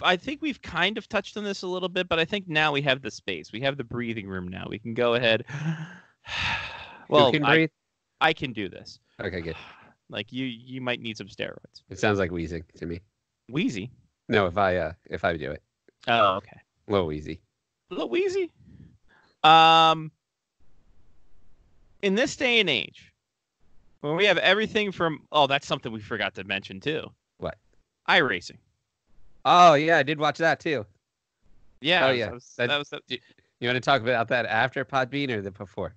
I think we've kind of touched on this a little bit, but I think now we have the space. We have the breathing room now. We can go ahead. Who Well, can breathe? I can do this. Okay, good. Like you might need some steroids. It sounds like wheezing to me. Wheezy. No, if I do it. Oh, okay. A little wheezy. A little wheezy. In this day and age, when we have everything from that's something we forgot to mention too. What? iRacing. Oh yeah, I did watch that too. Yeah. Oh yeah. You want to talk about that after Podbean or the before?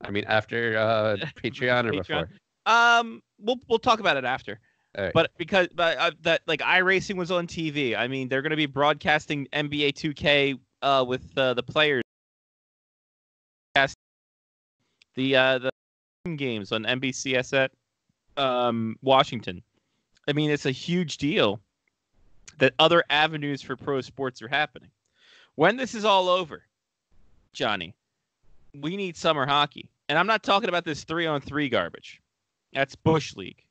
I mean, after Patreon or before? We'll talk about it after. Right. But because that like iRacing was on TV. I mean, they're going to be broadcasting NBA 2K with the players. The games on NBCS at Washington. I mean, it's a huge deal that other avenues for pro sports are happening. When this is all over, Johnny, we need summer hockey. And I'm not talking about this 3-on-3 garbage. That's Bush League.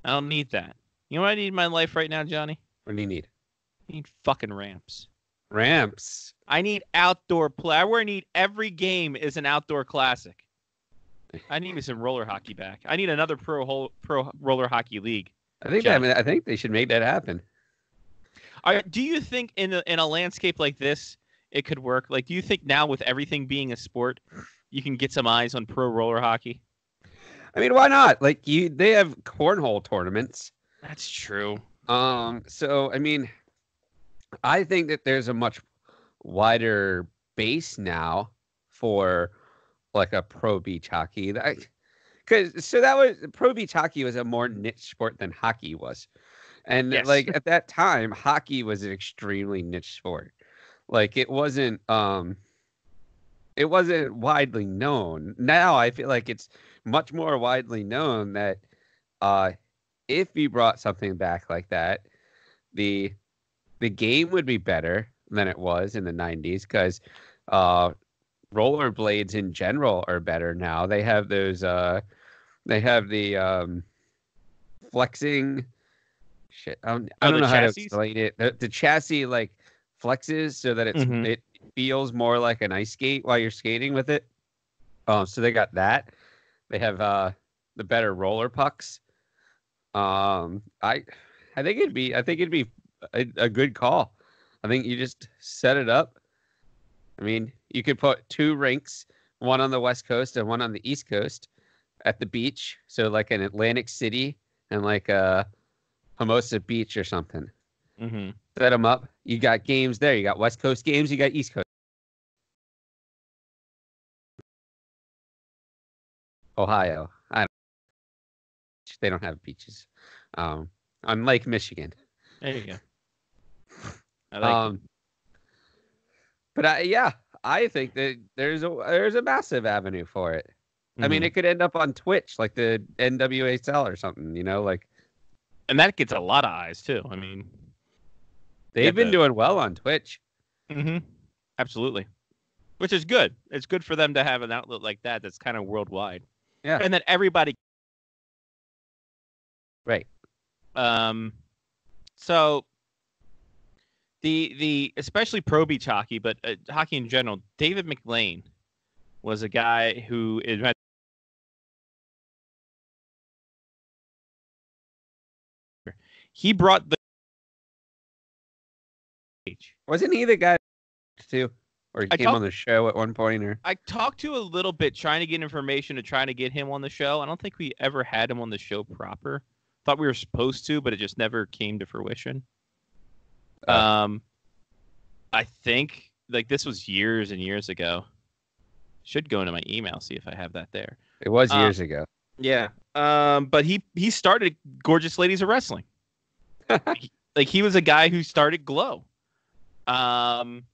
I don't need that. You know what I need in my life right now, Johnny? What do you need? I need fucking ramps. Ramps? I need outdoor play. I need every game is an outdoor classic. I need me some roller hockey back. I need another pro roller hockey league. I think they should make that happen. Do you think in a landscape like this it could work? Like, do you think now with everything being a sport, you can get some eyes on pro roller hockey? I mean, why not? Like they have cornhole tournaments. That's true. So I mean, I think that there's a much wider base now for like a pro beach hockey. Pro beach hockey was a more niche sport than hockey was. And yes. Like at that time, hockey was an extremely niche sport. Like it wasn't widely known. Now I feel like it's much more widely known that if you brought something back like that, the game would be better than it was in the 90s because rollerblades in general are better now. They have those they have the flexing shit. I don't know how to explain it. The chassis like flexes so that it feels more like an ice skate while you're skating with it. So they got that. They have the better roller pucks. I think it'd be a good call. I think you just set it up. I mean, you could put 2 rinks, one on the West Coast and one on the East Coast at the beach. So like an Atlantic City and like a Hermosa Beach or something. Mm-hmm. Set them up. You got games there. You got West Coast games. You got East Coast. Ohio. They don't have beaches. On Lake Michigan. There you go. I like it. But I think that there's a massive avenue for it. Mm-hmm. I mean, it could end up on Twitch, like the NWSL or something, like. And that gets a lot of eyes too. I mean, they've been doing well on Twitch. Mm-hmm. Absolutely, which is good. It's good for them to have an outlet like that that's kind of worldwide. Yeah, and that everybody. Right. So. The especially pro beach hockey, but hockey in general. David McLean was a guy who he brought the. Wasn't he the guy too, or he came on the show at one point? Or I talked to a little bit, trying to get information to try to get him on the show. I don't think we ever had him on the show proper. Thought we were supposed to, but it just never came to fruition. I think like this was years and years ago. Should go into my email, see if I have that there. It was years ago. Yeah. But he started Gorgeous Ladies of Wrestling. He was a guy who started Glow. In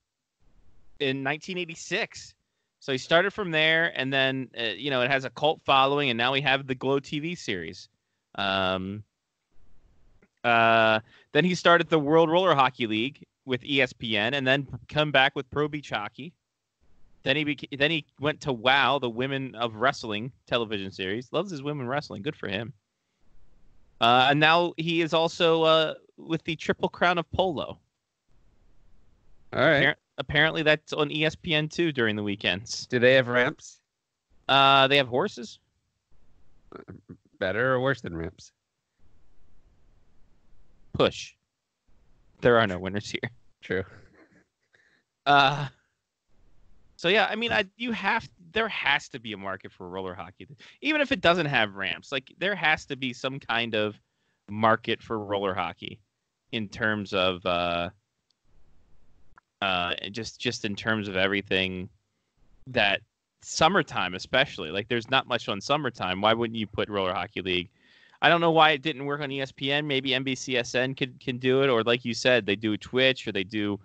1986. So he started from there, and then it has a cult following, and now we have the Glow TV series. Then he started the World Roller Hockey League with ESPN, and then come back with Pro Beach Hockey. Then he went to WOW, the Women of Wrestling television series. Loves his women wrestling. Good for him. And now he is also with the Triple Crown of Polo. All right. Apparently that's on ESPN2 during the weekends. Do they have ramps? They have horses. Better or worse than ramps? Push. There are no winners here. True. So yeah, I mean, there has to be a market for roller hockey, even if it doesn't have ramps. Like there has to be some kind of market for roller hockey, in terms of just in terms of everything. That summertime, especially, like there's not much on summertime. Why wouldn't you put roller hockey league? I don't know why it didn't work on ESPN. Maybe NBCSN can do it, or like you said, they do Twitch, or they do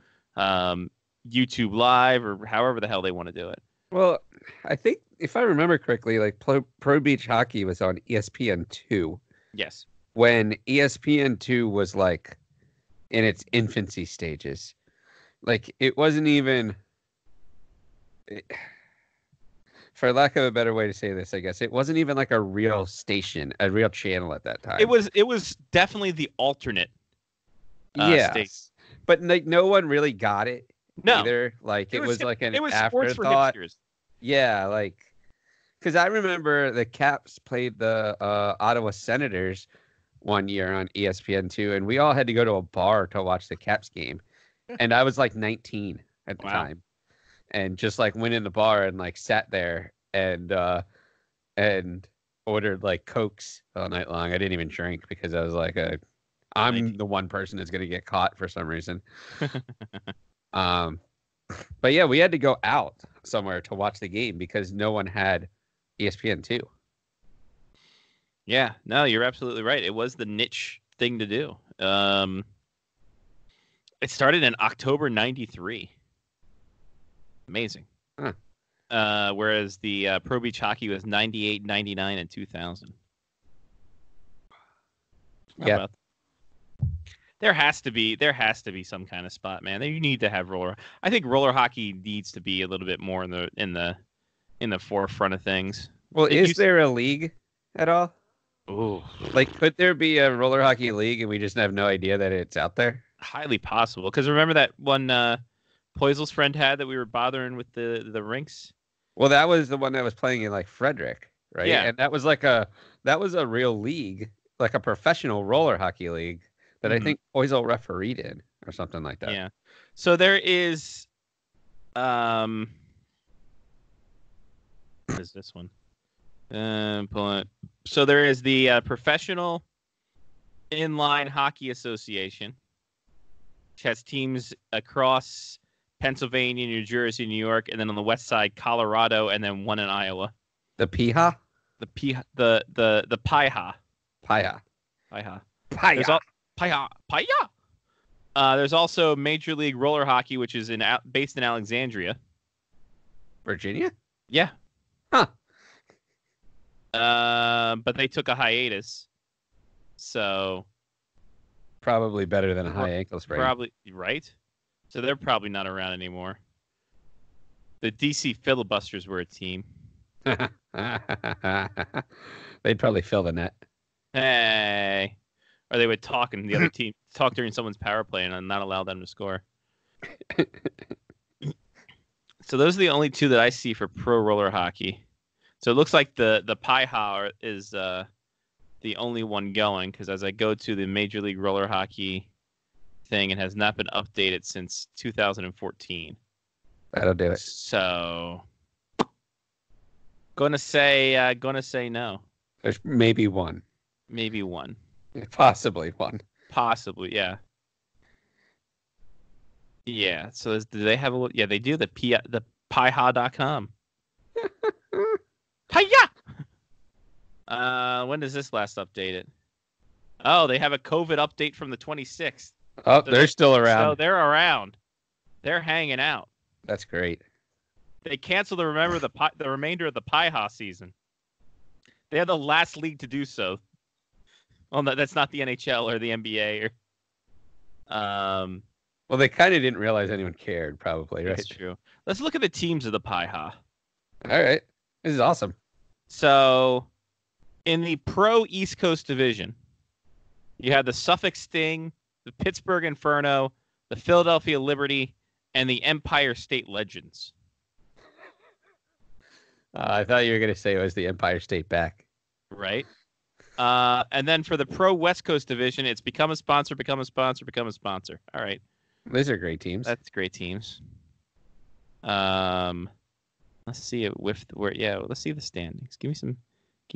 YouTube Live, or however the hell they want to do it. Well, I think if I remember correctly, like Pro Beach Hockey was on ESPN2. Yes. When ESPN2 was like in its infancy stages. Like it wasn't even, for lack of a better way to say this, I guess, it wasn't even like a real station, a real channel at that time. It was definitely the alternate. Yes. But like no one really got it. No. Either. Like it was like an it was afterthought. Sports for hipsters. Yeah, like because I remember the Caps played the Ottawa Senators one year on ESPN2, and we all had to go to a bar to watch the Caps game. And I was like 19 at the time, and just like went in the bar and like sat there and ordered like Cokes all night long. I didn't even drink because I was like, I'm the one person that's gonna get caught for some reason. But yeah, we had to go out somewhere to watch the game because no one had ESPN2. Yeah, no, you're absolutely right. It was the niche thing to do. It started in October '93. Amazing. Huh. Whereas the Pro Beach Hockey was 98, 99, and 2000. Yeah. There has to be some kind of spot, man. You need to have roller. I think roller hockey needs to be a little bit more in the forefront of things. Well, is there a league at all? Ooh. Like, could there be a roller hockey league and we just have no idea that it's out there? Highly possible. Because remember that one Poisel's friend had that we were bothering with the rinks? Well, that was the one that was playing in like Frederick, right? Yeah. And that was a real league, like a professional roller hockey league that I think Poisel refereed in or something like that. Yeah. So there is what is this one? Pull it. So there is the Professional Inline Hockey Association, which has teams across Pennsylvania, New Jersey, New York, and then on the west side, Colorado, and then one in Iowa. The PIHA? The PIHA. PIHA. PIHA. There's also Major League Roller Hockey, which is based in Alexandria, Virginia. Yeah. Huh. But they took a hiatus, so probably better than a high ankle sprain. Probably right. So they're probably not around anymore. The DC Filibusters were a team. They'd probably fill the net. Hey. Or they would talk and the other team talk during someone's power play and not allow them to score. So those are the only two that I see for pro roller hockey. So it looks like the PIHA is the only one going, because as I go to the Major League Roller Hockey thing, it has not been updated since 2014. That'll do it. So gonna say no. There's maybe one. Maybe one. Possibly one. Possibly, yeah. Yeah. So do they have a? Yeah, they do. The PIHA.com. Hiya! When does this last updated? Oh, they have a COVID update from the 26th. Oh, so they're still around. So they're around. They're hanging out. That's great. They canceled the remainder of the PIHA season. They had the last league to do so. Well, no, that's not the NHL or the NBA. Well, they kind of didn't realize anyone cared, probably, right? That's true. Let's look at the teams of the PIHA. All right. This is awesome. So, in the Pro East Coast Division, you have the Suffolk Sting, the Pittsburgh Inferno, the Philadelphia Liberty, and the Empire State Legends. I thought you were going to say it was the Empire State Back. Right. And then for the Pro West Coast Division, it's become a sponsor, become a sponsor, become a sponsor. All right. Those are great teams. That's great teams. Let's see it with where. Yeah, let's see the standings. Give me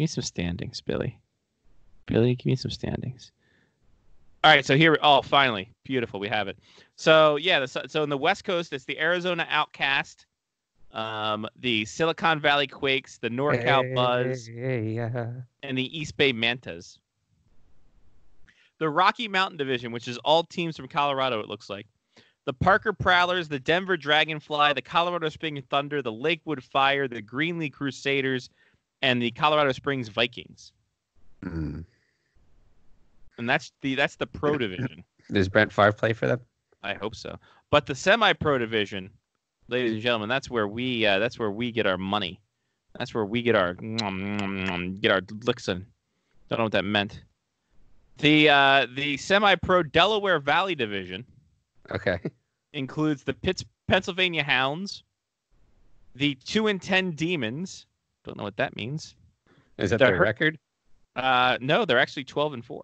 some standings, Billy. Billy, give me some standings. All right, so here. Oh, finally, beautiful. We have it. So yeah, so in the West Coast, it's the Arizona Outcast, the Silicon Valley Quakes, the NorCal Buzz, and the East Bay Mantas. The Rocky Mountain Division, which is all teams from Colorado, it looks like. The Parker Prowlers, the Denver Dragonfly, the Colorado Springs Thunder, the Lakewood Fire, the Greenlee Crusaders, and the Colorado Springs Vikings. Mm. And that's the pro division. Does Brent Favre play for them? I hope so. But the semi-pro division, ladies and gentlemen, that's where we get our money. That's where we get our licks in. Don't know what that meant. The semi-pro Delaware Valley division. Okay. Includes the Pennsylvania Hounds, the 2-10 Demons. Don't know what that means. Is that their record? No, they're actually 12-4.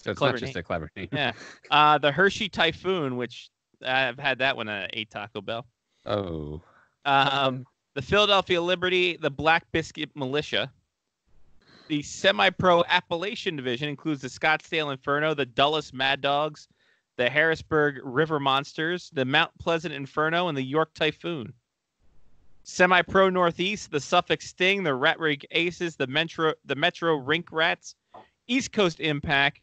So it's not just a clever name. Yeah. The Hershey Typhoon, which I've had that one at 8 Taco Bell. Oh. The Philadelphia Liberty, the Black Biscuit Militia. The semi-pro Appalachian division includes the Scottsdale Inferno, the Dulles Mad Dogs, the Harrisburg River Monsters, the Mount Pleasant Inferno, and the York Typhoon. Semi-pro Northeast, the Suffolk Sting, the Ratrig Aces, the Metro Rink Rats, East Coast Impact,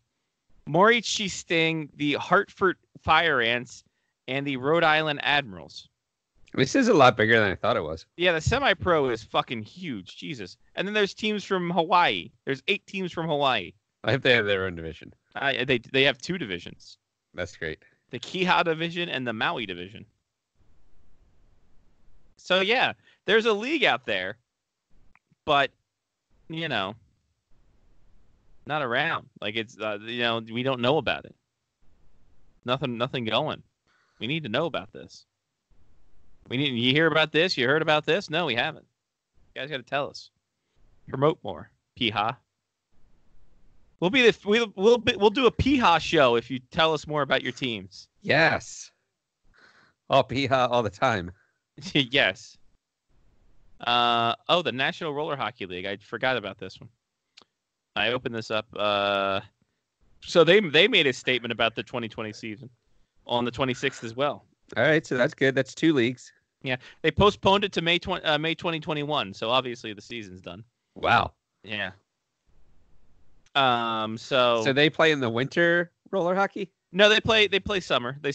Morici Sting, the Hartford Fire Ants, and the Rhode Island Admirals. This is a lot bigger than I thought it was. Yeah, the semi-pro is fucking huge. Jesus. And then there's teams from Hawaii. There's 8 teams from Hawaii. I hope they have their own division. They have 2 divisions. That's great. The Kiha division and the Maui division. So yeah, there's a league out there, but not around. Like it's we don't know about it. Nothing going. We need to know about this. You hear about this? You heard about this? No, we haven't. You guys got to tell us. Promote more, Piha. We'll do a Piha show if you tell us more about your teams. Yes. Oh, Piha all the time. Yes. The National Roller Hockey League. I forgot about this one. I opened this up. So they made a statement about the 2020 season on the 26th as well. All right, so that's good. That's 2 leagues. Yeah, they postponed it to May 2021. So obviously the season's done. Wow. Yeah. So they play in the winter roller hockey? No, they play summer. They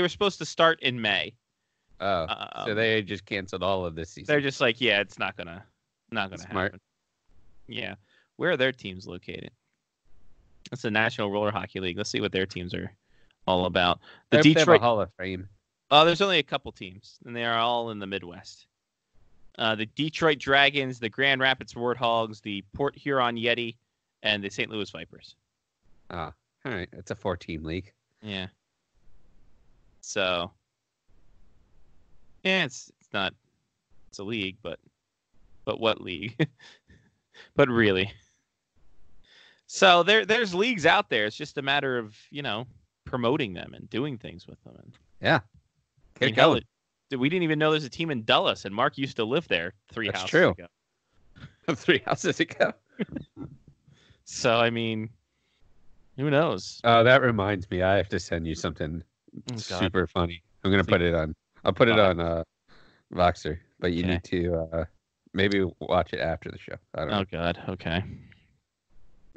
were supposed to start in May. Oh, so they just canceled all of this season. They're just like, yeah, it's not gonna happen. Yeah, where are their teams located? That's the National Roller Hockey League. Let's see what their teams are all about. The Detroit Detroit Hall of Fame. Oh, there's only a couple teams, and they are all in the Midwest. The Detroit Dragons, the Grand Rapids Warthogs, the Port Huron Yeti, and the St. Louis Vipers. Ah, all right. It's a 4-team league. Yeah. So. Yeah, it's a league, but what league? But really. So there's leagues out there. It's just a matter of, promoting them and doing things with them. And, yeah. Get it going. We didn't even know there's a team in Dulles, and Mark used to live there 3 houses ago. That's true. 3 houses ago. So, I mean, who knows? Oh, that reminds me. I have to send you something super funny. I'm going to put it on. I'll put it on Voxer, but you need to maybe watch it after the show. I don't know. Oh, God. Okay.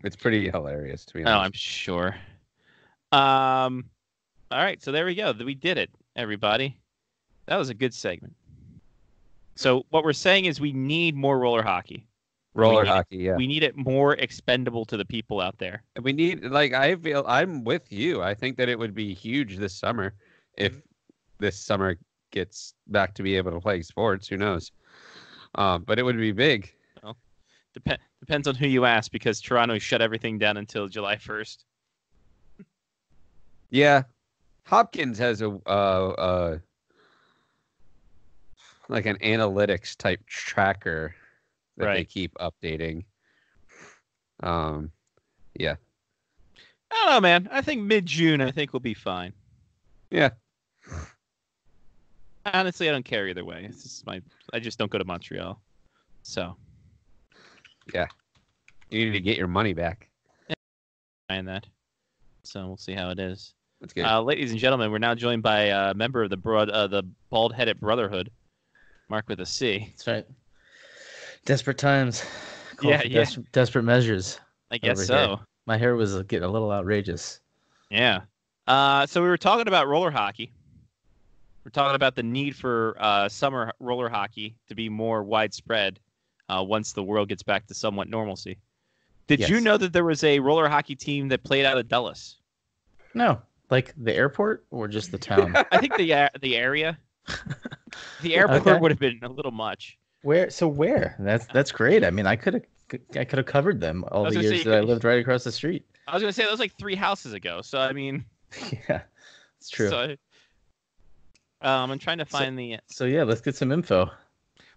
It's pretty hilarious, to be honest. Oh, I'm sure. All right. So there we go. We did it, everybody. That was a good segment. So what we're saying is we need more roller hockey. Yeah. We need it more expendable to the people out there. We need, I feel I'm with you. I think that it would be huge this summer if this summer gets back to be able to play sports. Who knows? But it would be big. Well, depends on who you ask, because Toronto shut everything down until July 1st. Yeah, Hopkins has a like an analytics type tracker that they keep updating. Yeah. I don't know, man. I think mid-June, I think we'll be fine. Yeah. Honestly, I don't care either way. It's just I just don't go to Montreal. So. Yeah. You need to get your money back. And that. So we'll see how it is. That's good. Ladies and gentlemen, we're now joined by a member of the Bald-Headed Brotherhood, Mark with a C. That's right. Desperate times. Yeah. Desperate measures. I guess so. Here. My hair was getting a little outrageous. Yeah. So we were talking about roller hockey. We're talking about the need for summer roller hockey to be more widespread once the world gets back to somewhat normalcy. Did you know that there was a roller hockey team that played out of Dulles? No. Like the airport or just the town? I think the area. The airport would have been a little much. Where? That's great. I mean, I could have covered them all the years that I lived right across the street. I was going to say that was like 3 houses ago. So I mean, yeah, it's true. So, I'm trying to find the. So yeah, let's get some info.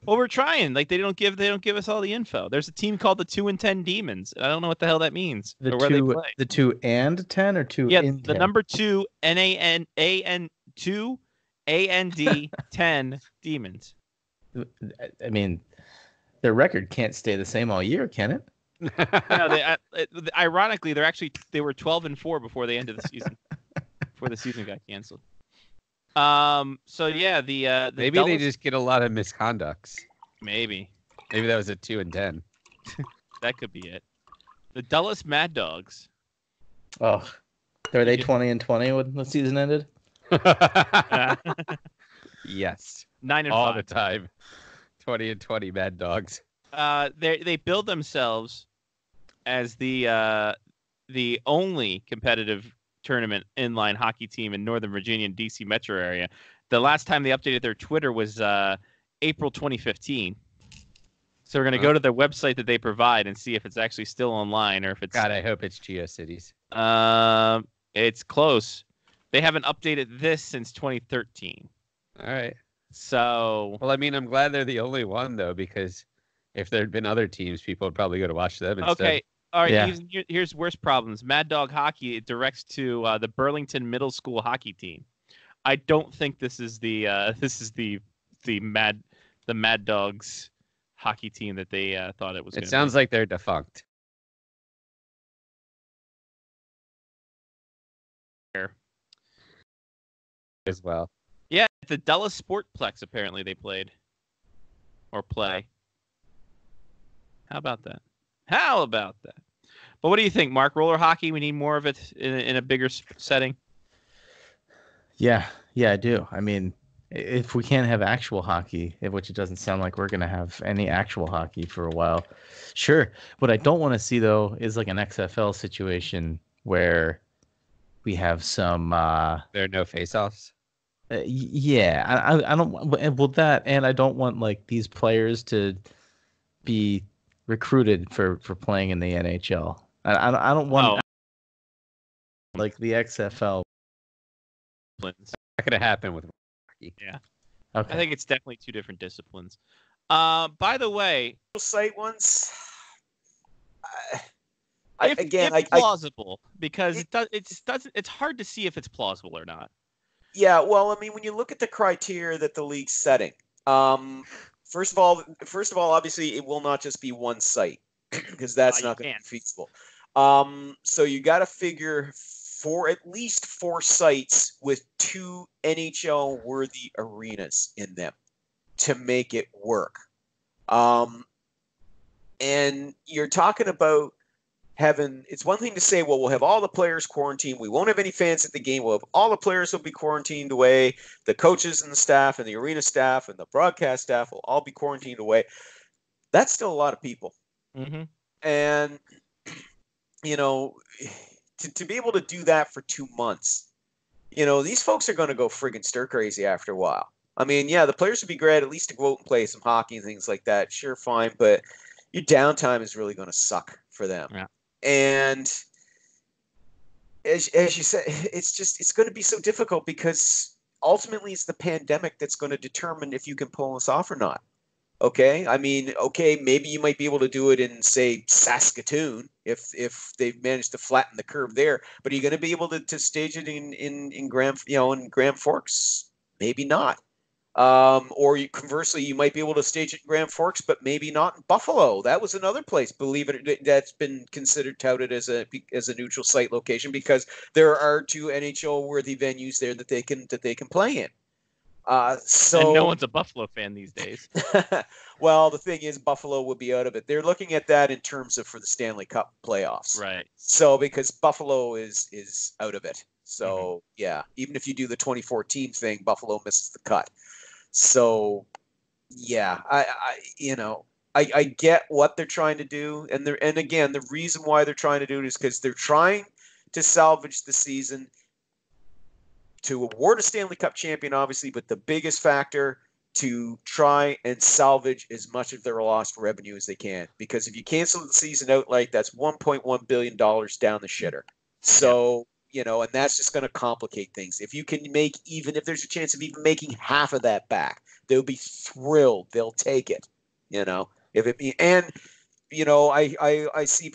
Well, we're trying. Like they don't give us all the info. There's a team called the 2 and 10 Demons. I don't know what the hell that means. The or where they play. The 2 and 10 or 2 yeah, in 10? The number 2 NAN2 AND 10 Demons. I mean, their record can't stay the same all year, can it? No, ironically, they were 12-4 before the end of the season. Before the season got canceled. So yeah, the maybe Dulles... they just get a lot of misconducts. Maybe that was a 2 and 10. That could be it. The Dulles Mad Dogs. Oh, are they 20 and 20 when the season ended? Yes, 9 and 5 all the time. 20 and 20 Mad Dogs. They build themselves as the only competitive tournament inline hockey team in Northern Virginia and DC metro area. The last time they updated their Twitter was April 2015. So we're going to go to their website that they provide and see if it's actually still online or if it's... God, I hope it's GeoCities. It's close. They haven't updated this since 2013. All right. So... Well, I mean, I'm glad they're the only one, though, because if there had been other teams, people would probably go to watch them instead. Okay. All right, yeah. Here's worse problems. Mad Dog Hockey, it directs to the Burlington Middle School hockey team. I don't think this is the Mad Dogs hockey team that they thought it was. It sounds like they're defunct. As well. Yeah, the Dulles Sportplex apparently they played or play. How about that? But what do you think, Mark? Roller hockey, we need more of it in a bigger setting? Yeah, I do. I mean, if we can't have actual hockey, which it doesn't sound like we're going to have any actual hockey for a while, sure. What I don't want to see, though, is like an XFL situation where we have some... there are no face-offs? Yeah, I don't... Well, that, and I don't want like these players to be recruited for playing in the NHL. I don't want like the XFL. Not going to happen with hockey. Yeah. Okay. I think it's definitely 2 different disciplines. By the way, site ones. If plausible, because it's hard to see if it's plausible or not. Yeah, well, I mean, when you look at the criteria that the league's setting, first of all, obviously, it will not just be one site because that's not going to be feasible. So you got to figure for at least 4 sites with 2 NHL-worthy arenas in them to make it work. And you're talking about it's one thing to say, well, we'll have all the players quarantined. We won't have any fans at the game. We'll have all the players will be quarantined away. The coaches and the staff and the arena staff and the broadcast staff will all be quarantined away. That's still a lot of people. Mm-hmm. And, to be able to do that for 2 months, these folks are going to go friggin' stir crazy after a while. I mean, yeah, the players would be great at least to go out and play some hockey and things like that. Sure, fine. But your downtime is really going to suck for them. Yeah. And, as you said, it's going to be so difficult because ultimately it's the pandemic that's going to determine if you can pull this off or not. Okay, I mean, okay, maybe you might be able to do it in, say, Saskatoon if they've managed to flatten the curve there. But are you going to be able to stage it in Grand Forks? Maybe not. Conversely, you might be able to stage it in Grand Forks, but maybe not in Buffalo. That was another place, believe it, that's been considered touted as a neutral site location because there are two NHL worthy venues there that they can play in. And no one's a Buffalo fan these days. Well, the thing is, Buffalo will be out of it. They're looking at that in terms of for the Stanley Cup playoffs. Right. So because Buffalo is out of it. So yeah, even if you do the 2014 thing, Buffalo misses the cut. So yeah, I get what they're trying to do, and again, the reason why they're trying to do it is because they're trying to salvage the season, to award a Stanley Cup champion, obviously, but the biggest factor to try and salvage as much of their lost revenue as they can. Because if you cancel the season outright, that's $1.1 billion down the shitter. So, and that's just going to complicate things. If you can make, even if there's a chance of even making half of that back, they'll be thrilled. They'll take it, if it be, and, I see,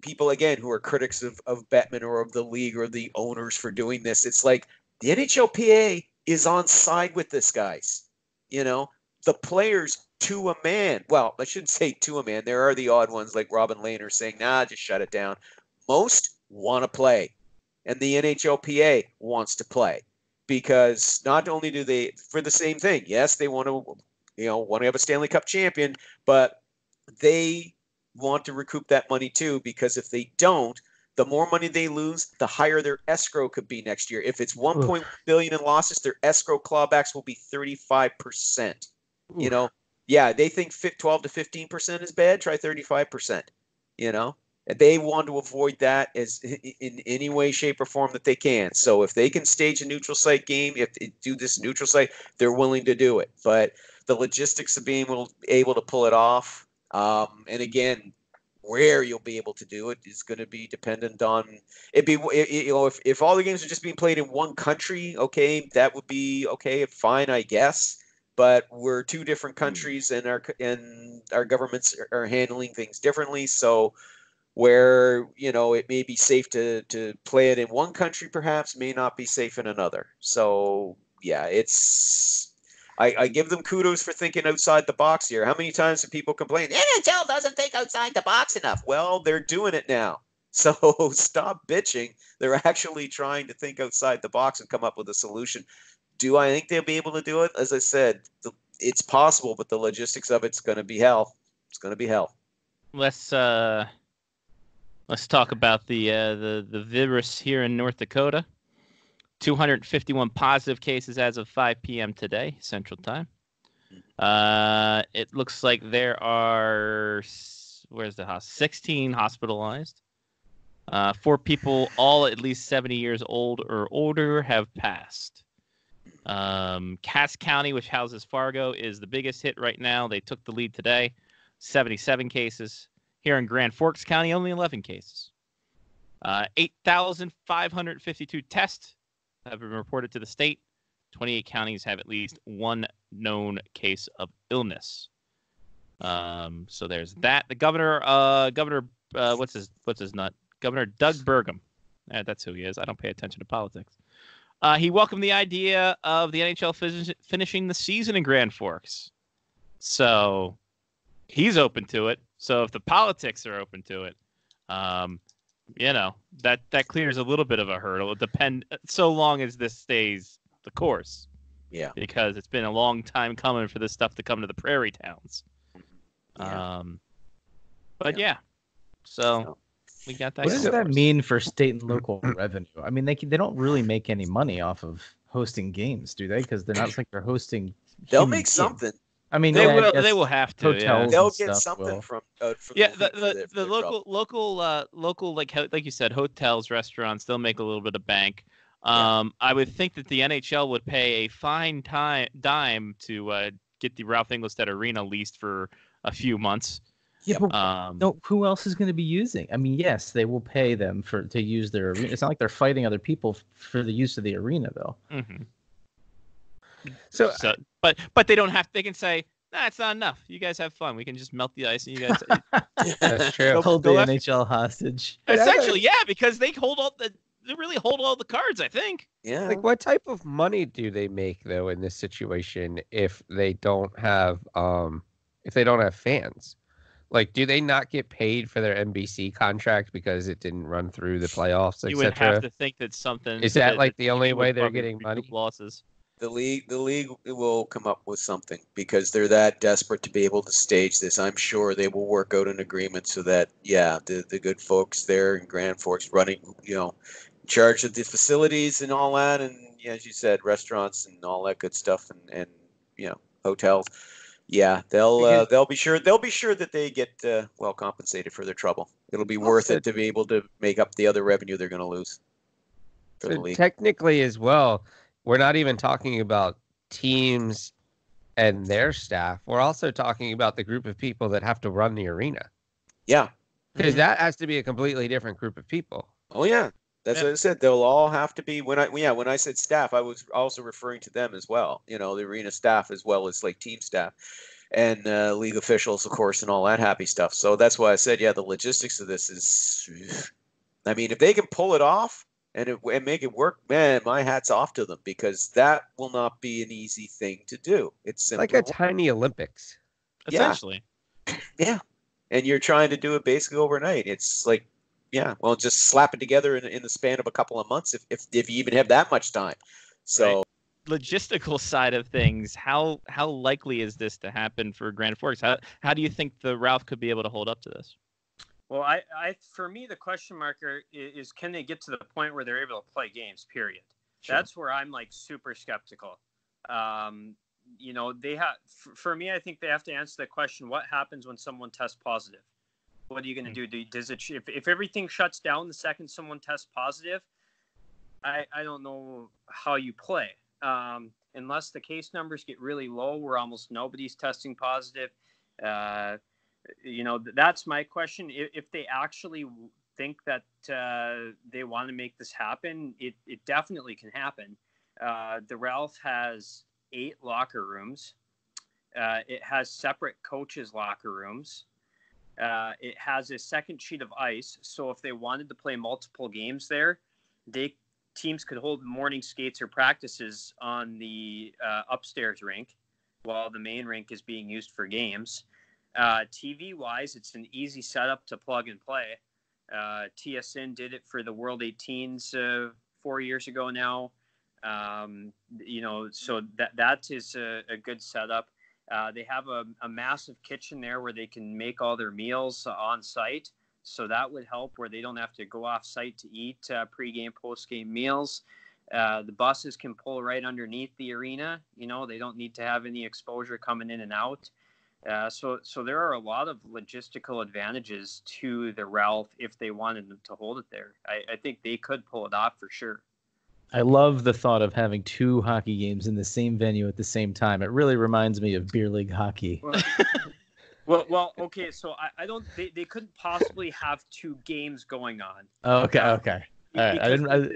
people again who are critics of Bettman or of the league or the owners for doing this. It's like the NHLPA is on side with this, guys. The players to a man. Well, I shouldn't say to a man. There are the odd ones like Robin Lehner saying, "Nah, just shut it down." Most want to play, and the NHLPA wants to play because not only do they for the same thing. Yes, they want to have a Stanley Cup champion, but they want to recoup that money too, because if they don't, the more money they lose, the higher their escrow could be next year. If it's 1.1 billion in losses, their escrow clawbacks will be 35%. Yeah, they think 12 to 15% is bad. Try 35%. And they want to avoid that as in any way, shape, or form that they can. So if they can stage a neutral site game, if they do this neutral site, they're willing to do it. But the logistics of being able to pull it off, and again, where you'll be able to do it is going to be dependent on if all the games are just being played in one country, okay, that would be okay, fine, I guess. But we're two different countries, and our governments are handling things differently. So where it may be safe to play it in one country, perhaps may not be safe in another. So yeah, I give them kudos for thinking outside the box here. How many times have people complained, NHL doesn't think outside the box enough? Well, they're doing it now. So stop bitching. They're actually trying to think outside the box and come up with a solution. Do I think they'll be able to do it? As I said, it's possible, but the logistics of it's going to be hell. It's going to be hell. Let's talk about the virus here in North Dakota. 251 positive cases as of 5 p.m. today, Central Time. It looks like there are 16 hospitalized. 4 people, all at least 70 years old or older, have passed. Cass County, which houses Fargo, is the biggest hit right now. They took the lead today, 77 cases. Here in Grand Forks County, only 11 cases. 8,552 tests have been reported to the state. 28 counties have at least one known case of illness. So there's that. The governor, what's his nut? Governor Doug Burgum. That's who he is. I don't pay attention to politics. He welcomed the idea of the NHL finishing the season in Grand Forks. So he's open to it. So if the politics are open to it, that clears a little bit of a hurdle. It depends so long as this stays the course. Yeah. Because it's been a long time coming for this stuff to come to the prairie towns. Yeah. So we got that. What does that mean for state and local revenue? I mean, they don't really make any money off of hosting games, do they? Because they're not like they're hosting. They'll make something. I mean, they will have to. Hotels they'll get something from the local like you said, hotels, restaurants, they'll make a little bit of bank. I would think that the NHL would pay a fine dime to get the Ralph Engelstad Arena leased for a few months. Yeah, but no, who else is going to be using? I mean, yes, they will pay them to use their arena. It's not like they're fighting other people for the use of the arena, though. Mm-hmm. So, but they don't have. They can say, "Nah, it's not enough. You guys have fun. We can just melt the ice, and you guys." That's true. Hold the NHL hostage. Essentially, yeah, because they really hold all the cards. I think. Yeah. Like, what type of money do they make though in this situation if they don't have fans? Like, do they not get paid for their NBC contract because it didn't run through the playoffs, etc.? You would have to think that something is that like the only way they're getting money? Losses. The league will come up with something because they're that desperate to be able to stage this. I'm sure they will work out an agreement so that the good folks there in Grand Forks running, in charge of the facilities and all that, and as you said, restaurants and all that good stuff, and hotels. Yeah, they'll be sure that they get well compensated for their trouble. It'll be worth it to be able to make up the other revenue they're going to lose. For the league. Technically, as well, we're not even talking about teams and their staff. We're also talking about the group of people that have to run the arena. Yeah, because that has to be a completely different group of people. Oh yeah. That's what I said. They'll all have to be. When I said staff, I was also referring to them as well. The arena staff as well as like team staff, and league officials, of course, and all that happy stuff. So that's why I said, the logistics of this is. I mean, if they can pull it off and make it work, man, my hat's off to them because that will not be an easy thing to do. It's like a tiny Olympics, essentially. Yeah, and you're trying to do it basically overnight. It's like. Yeah, well, just slap it together in the span of a couple of months, if you even have that much time. So, right. Logistical side of things, how likely is this to happen for Grand Forks? How do you think the Ralph could be able to hold up to this? Well, I for me, the question marker is can they get to the point where they're able to play games? Period. Sure. That's where I'm like super skeptical. They have for me, I think they have to answer the question: what happens when someone tests positive? What are you going to do? Does it if everything shuts down the second someone tests positive? I don't know how you play unless the case numbers get really low where almost nobody's testing positive. That's my question. If they actually think that they want to make this happen, it definitely can happen. The Ralph has 8 locker rooms. It has separate coaches' locker rooms. It has a second sheet of ice, so if they wanted to play multiple games there, teams could hold morning skates or practices on the upstairs rink while the main rink is being used for games. TV-wise, it's an easy setup to plug and play. TSN did it for the World 18s 4 years ago now. So that is a good setup. They have a massive kitchen there where they can make all their meals on site. So that would help where they don't have to go off site to eat pregame, postgame meals. The buses can pull right underneath the arena. They don't need to have any exposure coming in and out. So there are a lot of logistical advantages to the Ralph if they wanted to hold it there. I think they could pull it off for sure. I love the thought of having 2 hockey games in the same venue at the same time. It really reminds me of beer league hockey. Well, okay. So I don't. They couldn't possibly have 2 games going on. Oh, okay. All right.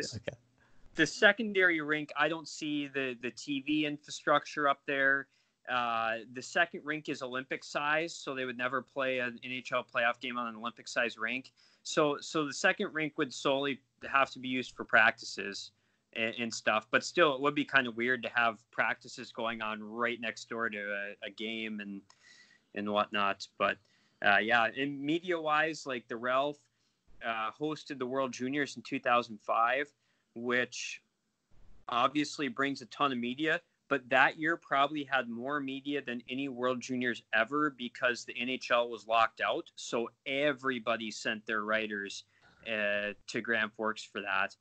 The secondary rink, I don't see the TV infrastructure up there. The second rink is Olympic size, so they would never play an NHL playoff game on an Olympic size rink. So the second rink would solely have to be used for practices and stuff, but still it would be kind of weird to have practices going on right next door to a game and whatnot. But and media wise, like the Ralph hosted the World Juniors in 2005, which obviously brings a ton of media, but that year probably had more media than any World Juniors ever because the NHL was locked out. So everybody sent their writers to Grand Forks for that.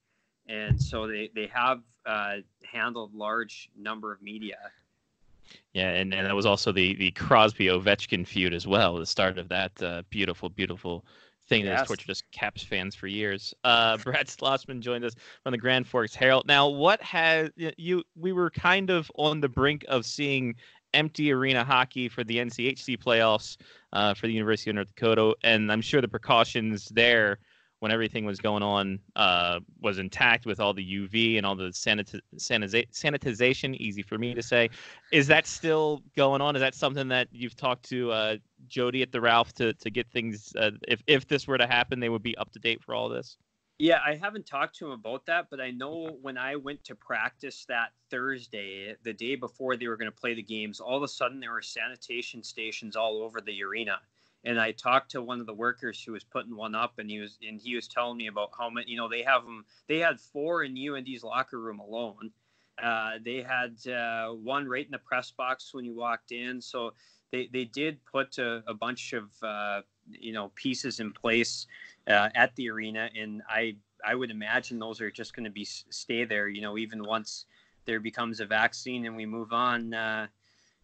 And so they have handled large number of media. Yeah, and that was also the Crosby-Ovechkin feud as well, the start of that beautiful, beautiful thing that has tortured us Caps fans for years. Brad Schlossman joined us from the Grand Forks Herald. Now, we were kind of on the brink of seeing empty arena hockey for the NCHC playoffs for the University of North Dakota, and I'm sure the precautions there when everything was going on was intact with all the UV and all the sanitization, easy for me to say. Is that still going on? Is that something that you've talked to Jody at the Ralph to get things, if this were to happen, they would be up to date for all this? Yeah, I haven't talked to him about that, but I know when I went to practice that Thursday, the day before they were going to play the games, all of a sudden there were sanitation stations all over the arena. And I talked to one of the workers who was putting one up, and he was telling me about how many, they have them. They had 4 in UND's locker room alone. They had one right in the press box when you walked in. So they did put a bunch of pieces in place at the arena, and I would imagine those are just going to stay there. Even once there becomes a vaccine and we move on,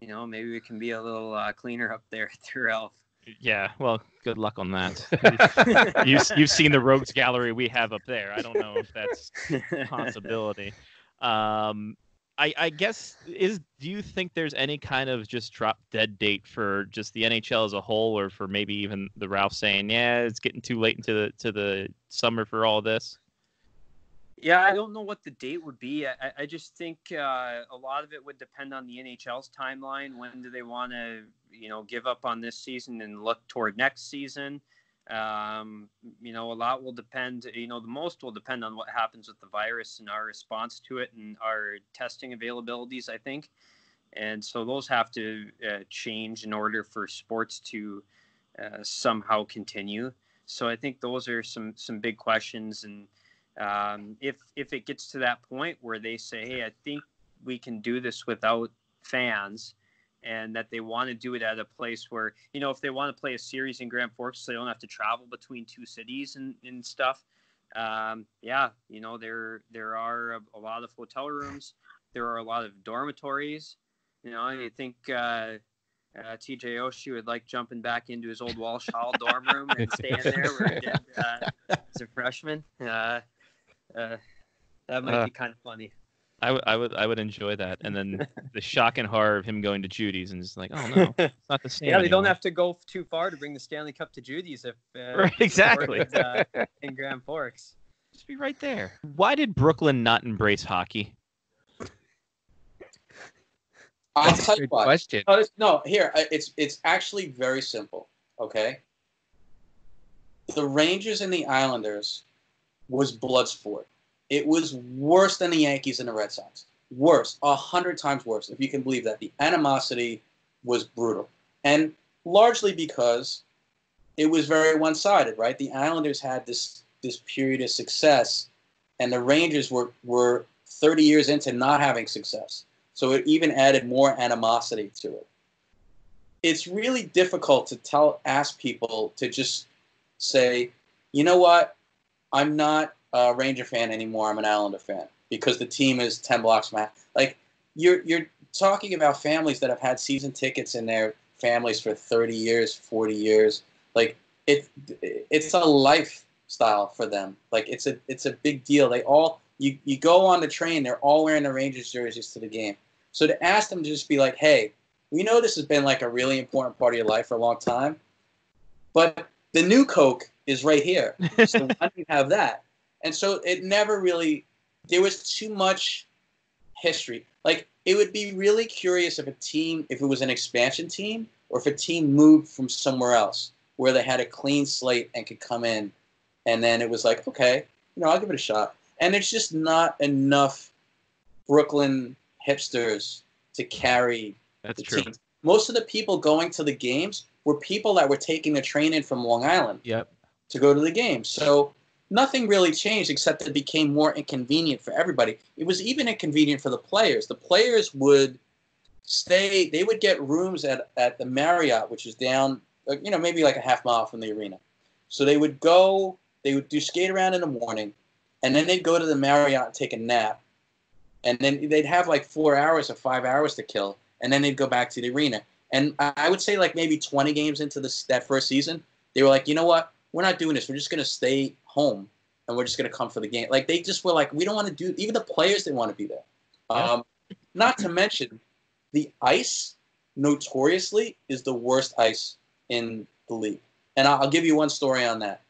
maybe it can be a little cleaner up there at the Ralph. Yeah, well, good luck on that. You've seen the rogues gallery we have up there. I don't know if that's a possibility. I guess do you think there's any kind of just drop dead date for just the NHL as a whole, or for maybe even the Ralph saying, yeah, it's getting too late into the summer for all this? Yeah, I don't know what the date would be. I just think a lot of it would depend on the NHL's timeline. When do they want to, give up on this season and look toward next season? A lot will depend. The most will depend on what happens with the virus and our response to it and our testing availabilities, I think. And so those have to change in order for sports to somehow continue. So I think those are some big questions. And if it gets to that point where they say, hey, I think we can do this without fans, and that they want to do it at a place where, if they want to play a series in Grand Forks, so they don't have to travel between 2 cities and stuff. There are a lot of hotel rooms. There are a lot of dormitories. I think TJ Oshie would like jumping back into his old Walsh Hall dorm room and staying there where he did as a freshman. That might be kind of funny. I would enjoy that, and then the shock and horror of him going to Judy's and just like, oh no, it's not the same. Yeah, they anymore. don't have to go too far to bring the Stanley Cup to Judy's if right, exactly in Grand Forks. Just be right there. Why did Brooklyn not embrace hockey? I'll tell you why. Question. No, here it's actually very simple. Okay, the Rangers and the Islanders was blood sport. It was worse than the Yankees and the Red Sox. Worse, 100 times worse, if you can believe that. The animosity was brutal. And largely because it was very one-sided, right? The Islanders had this period of success, and the Rangers were 30 years into not having success. So it even added more animosity to it. It's really difficult to ask people to just say, you know what, I'm not a Ranger fan anymore, I'm an Islander fan, because the team is 10 blocks from like you're talking about families that have had season tickets in their families for 30 years, 40 years. Like it's a lifestyle for them. Like it's a big deal. They all you go on the train, they're all wearing the Rangers jerseys to the game. So to ask them to just be like, hey, we know this has been like a really important part of your life for a long time, but the new Coke is right here. So why don't you have that? And so it never really, there was too much history. Like, it would be really curious if it was an expansion team, or if a team moved from somewhere else where they had a clean slate and could come in, and then it was like, okay, I'll give it a shot. And there's just not enough Brooklyn hipsters to carry the team. Most of the people going to the games were people that were taking the train in from Long Island to go to the games. So nothing really changed, except that it became more inconvenient for everybody. It was even inconvenient for the players. The players would stay, they would get rooms at the Marriott, which is down, maybe like a half mile from the arena. So they would do skate around in the morning, and then they'd go to the Marriott and take a nap. And then they'd have like 4 hours or 5 hours to kill, and then they'd go back to the arena. And I would say like maybe 20 games into that first season, they were like, you know what? We're not doing this. We're just going to stay home, and we're just going to come for the game. Like, they just were like, we don't want to do – even the players didn't want to be there. Not to mention the ice notoriously is the worst ice in the league. And I'll give you one story on that.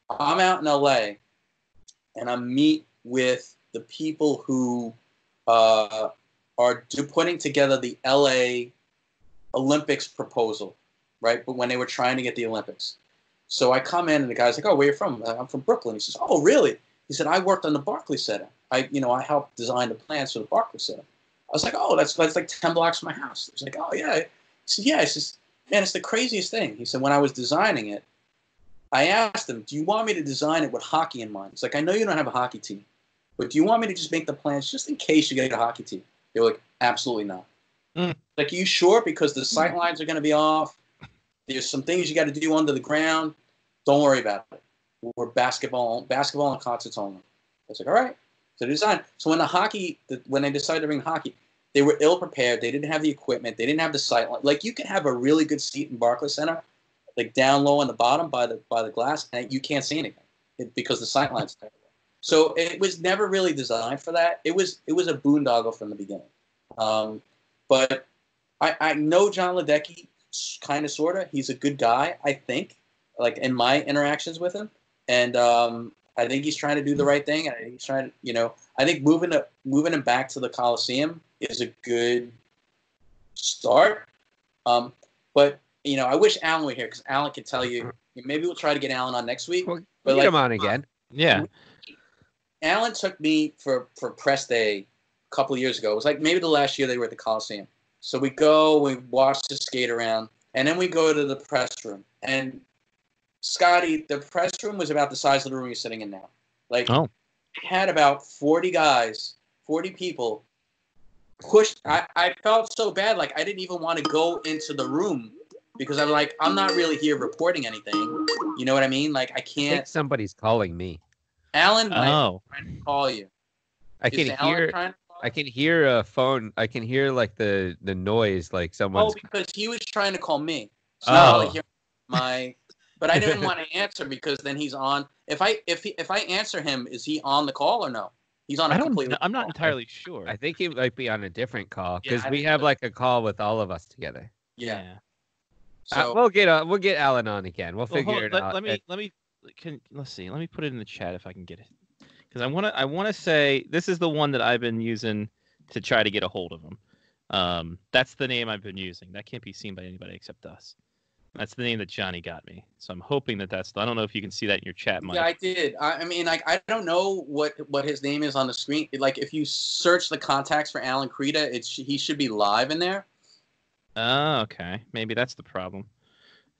I'm out in LA, and I meet with the people who are putting together the LA Olympics proposal, right? But when they were trying to get the Olympics. So I come in, and the guy's like, "Oh, where are you from?" "I'm from Brooklyn." He says, "Oh, really?" He said, "I worked on the Barclays Center. I helped design the plans for the Barclays Center." I was like, "Oh, that's like 10 blocks from my house." He's like, "Oh, yeah." He said, "Yeah." He says, "Man, it's the craziest thing." He said, "When I was designing it, I asked him, do you want me to design it with hockey in mind?" He's like, "I know you don't have a hockey team, but do you want me to just make the plans just in case you get a hockey team?" They were like, "Absolutely not." Like, "Are you sure? Because the sight lines are going to be off. There's some things you got to do under the ground. Don't worry about it. We're basketball and concerts only." I was like, "All right." So they designed. So when they decided to bring hockey, they were ill prepared. They didn't have the equipment. They didn't have the sight line. Like, you could have a really good seat in Barclays Center, like down low on the bottom by the glass, and you can't see anything because the sight line's terrible. So it was never really designed for that. It was a boondoggle from the beginning. But I know John Ledecky, kind of, sort of. He's a good guy, I think, like in my interactions with him. And I think he's trying to do the right thing. And he's trying to, I think moving him back to the Coliseum is a good start. But, I wish Allan were here because Allan could tell you. Maybe we'll try to get Allan on next week. Well, get him on again. Yeah. Allan took me for press day a couple of years ago. It was like maybe the last year they were at the Coliseum. So we watch the skate around, and then we go to the press room. And Scotty, the press room was about the size of the room you're sitting in now. Like, it had about 40 guys, 40 people pushed. I felt so bad. Like, I didn't even want to go into the room because I'm like, I'm not really here reporting anything. You know what I mean? Like, I can't. I think somebody's calling me. Allan might trying to call you. I can hear a phone. I can hear like the noise, like someone's. Oh, because he was trying to call me. So not really hearing but I didn't want to answer because then he's on. If I answer him, is he on the call or no? He's on a completely. I'm not entirely sure. I think he might be on a different call because we have like a call with all of us together. Yeah. So we'll get Allan on again. We'll figure it out. Let's see. Let me put it in the chat if I can get it. Because I want to say this is the one that I've been using to try to get a hold of him. That's the name I've been using. That can't be seen by anybody except us. That's the name that Johnny got me. So I'm hoping that's. I don't know if you can see that in your chat, Mike. Yeah, I did. I mean, like, I don't know what his name is on the screen. Like, if you search the contacts for Allan Kreda, he should be live in there. Oh, okay. Maybe that's the problem.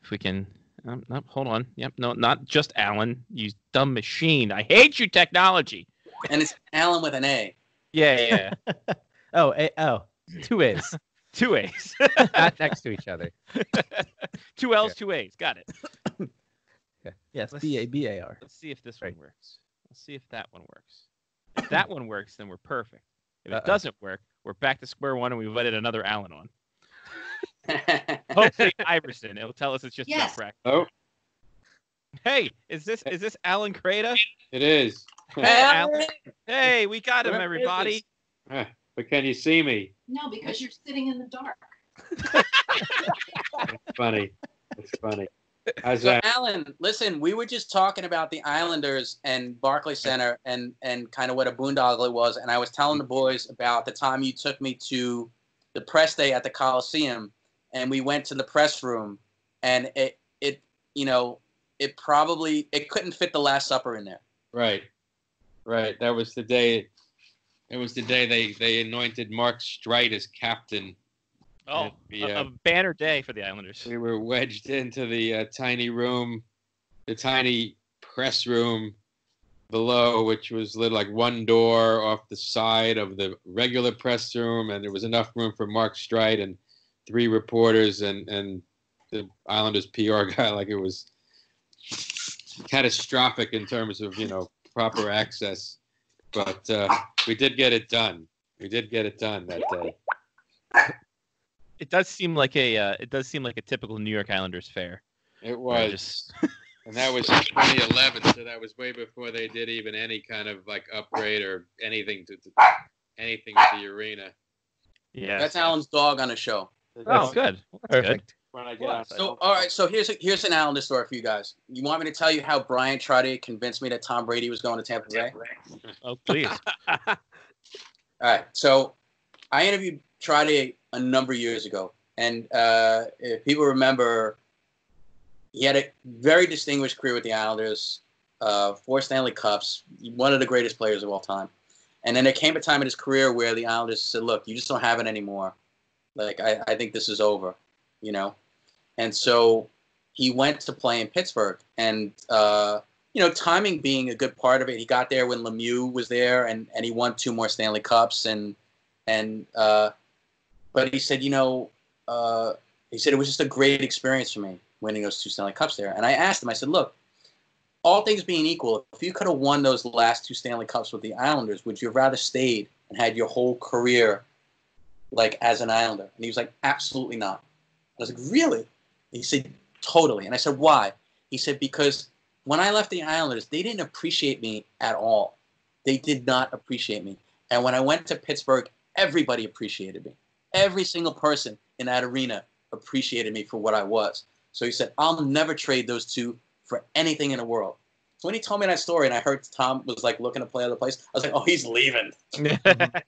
If we can. No, hold on. Yep. No, not just Allan. You dumb machine. I hate you, technology. And it's Allan with an A. Yeah. Two A's. Two A's. Not next to each other. Two L's, two A's. Got it. Yes, B-A-B-A-R. Let's see if this one works. Let's see if that one works. If that one works, then we're perfect. If it doesn't work, we're back to square one and we've added another Allan on. Hopefully Iverson. It'll tell us it's just yes. practice. Oh. Hey, is this Allan Kreda? It is. Hey, Allan. Hey, we got him, everybody. But can you see me? No, because you're sitting in the dark. That's funny. That's funny. How's So, that? Allan, listen, we were just talking about the Islanders and Barclays Center and kind of what a boondoggle it was. And I was telling the boys about the time you took me to the press day at the Coliseum, and we went to the press room, and it couldn't fit the Last Supper in there. Right. That was the day. It was the day they anointed Mark Streit as captain. Oh, a banner day for the Islanders. We were wedged into the tiny room, the tiny press room below, which was lit like one door off the side of the regular press room, and there was enough room for Mark Streit and 3 reporters and the Islanders PR guy. Like, it was catastrophic in terms of proper access, but we did get it done. We did get it done that day. It does seem like a typical New York Islanders fair. It was, and that was in 2011, so that was way before they did even any kind of like upgrade or anything with the arena. Yeah, that's Allan's dog on a show. Oh, good. Well, that's Perfect. When I get out. So, all right. So here's an Islander story for you guys. You want me to tell you how Brian Trottier convinced me that Tom Brady was going to Tampa Bay? Oh, please. All right. So I interviewed Trottier a number of years ago. And if people remember, he had a very distinguished career with the Islanders, 4 Stanley Cups, one of the greatest players of all time. And then there came a time in his career where the Islanders said, look, you just don't have it anymore. Like, I think this is over, you know? And so he went to play in Pittsburgh. And, you know, timing being a good part of it, he got there when Lemieux was there, and he won 2 more Stanley Cups. But he said, you know, he said it was just a great experience for me winning those 2 Stanley Cups there. And I asked him, I said, look, all things being equal, if you could have won those last 2 Stanley Cups with the Islanders, would you have rather stayed and had your whole career like as an Islander? And he was like, absolutely not. I was like, really? He said, totally. And I said, why? He said, because when I left the Islanders, they didn't appreciate me at all. They did not appreciate me. And when I went to Pittsburgh, everybody appreciated me. Every single person in that arena appreciated me for what I was. So he said, I'll never trade those 2 for anything in the world. So when he told me that story and I heard Tom was like looking to play other place, I was like, oh, he's leaving.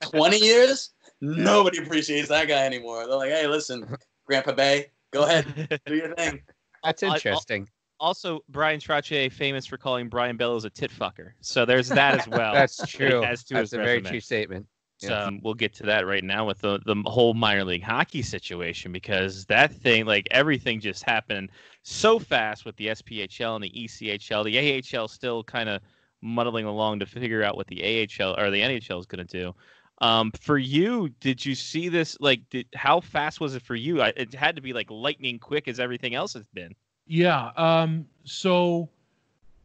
20 years? Nobody appreciates that guy anymore. They're like, hey, listen, Grandpa Bay, go ahead, do your thing. That's interesting. Also, Brian Trottier famous for calling Brian Bellows a tit fucker. So there's that as well. That's true. That's a very true statement. So we'll get to that right now with the whole minor league hockey situation, because that thing, like everything just happened so fast with the SPHL and the ECHL. The AHL still kind of muddling along to figure out what the AHL or the NHL is going to do. For you, did you see this? Like, how fast was it for you? It had to be like lightning quick as everything else has been. Yeah. So,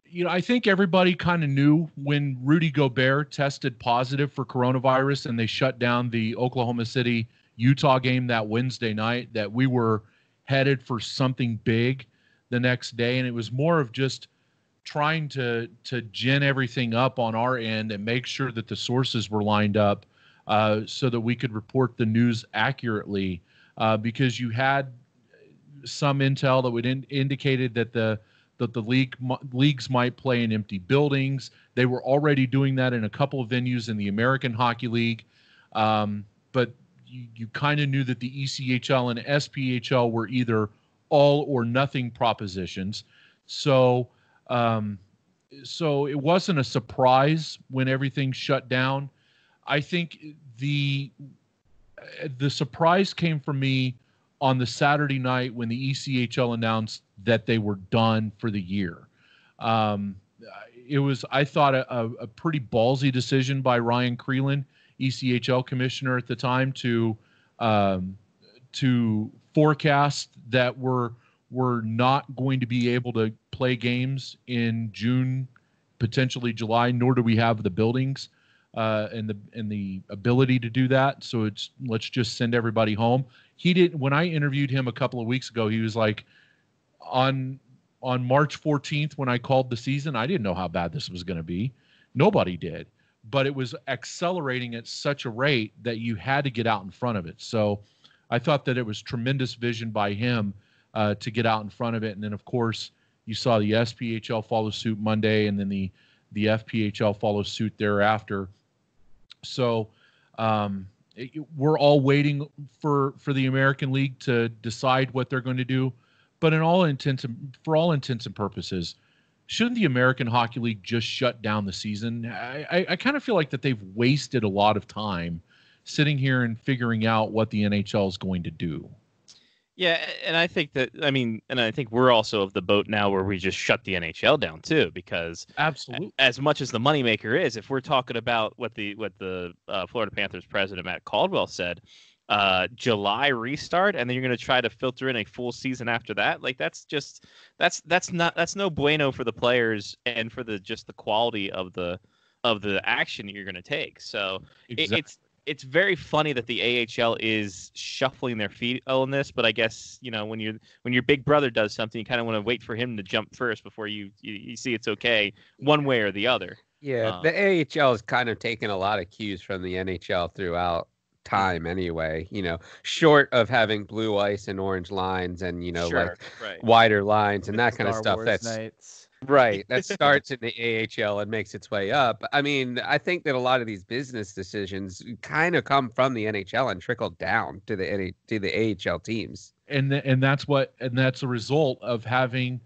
you know, I think everybody kind of knew when Rudy Gobert tested positive for coronavirus and they shut down the Oklahoma City Utah game that Wednesday night that we were headed for something big the next day. And it was more of just trying to gin everything up on our end and make sure that the sources were lined up so that we could report the news accurately, because you had some intel that would indicated that the leagues might play in empty buildings. They were already doing that in a couple of venues in the American Hockey League, but you kind of knew that the ECHL and SPHL were either all or nothing propositions. So it wasn't a surprise when everything shut down. I think the surprise came for me on the Saturday night when the ECHL announced that they were done for the year. It was, I thought, a pretty ballsy decision by Ryan Creelan, ECHL commissioner at the time, to forecast that we're not going to be able to play games in June, potentially July, nor do we have the buildings and the ability to do that. So let's just send everybody home. He didn't. When I interviewed him a couple of weeks ago, he was like, on March 14th, when I called the season, I didn't know how bad this was going to be. Nobody did, but it was accelerating at such a rate that you had to get out in front of it. So I thought that it was tremendous vision by him to get out in front of it. And then, of course, you saw the SPHL follow suit Monday, and then the FPHL follow suit thereafter. So we're all waiting for the American League to decide what they're going to do. But for all intents and purposes, shouldn't the American Hockey League just shut down the season? I kind of feel like that they've wasted a lot of time sitting here and figuring out what the NHL is going to do. Yeah, and I think we're also of the boat now where we just shut the NHL down too, because absolutely, as much as the moneymaker is, if we're talking about what the Florida Panthers president Matt Caldwell said, July restart, and then you're going to try to filter in a full season after that, like that's no bueno for the players and for the quality of the action that you're going to take. So exactly. It's very funny that the AHL is shuffling their feet on this, but I guess, you know, when your big brother does something, you kind of want to wait for him to jump first before you see it's okay one way or the other. Yeah, the AHL has kind of taken a lot of cues from the NHL throughout time anyway, short of having blue ice and orange lines and, Sure, wider lines and that kind of Star stuff. Wars That's nights. right. That starts in the AHL and makes its way up. I mean, I think that a lot of these business decisions kind of come from the NHL and trickle down to the AHL teams. And that's a result of having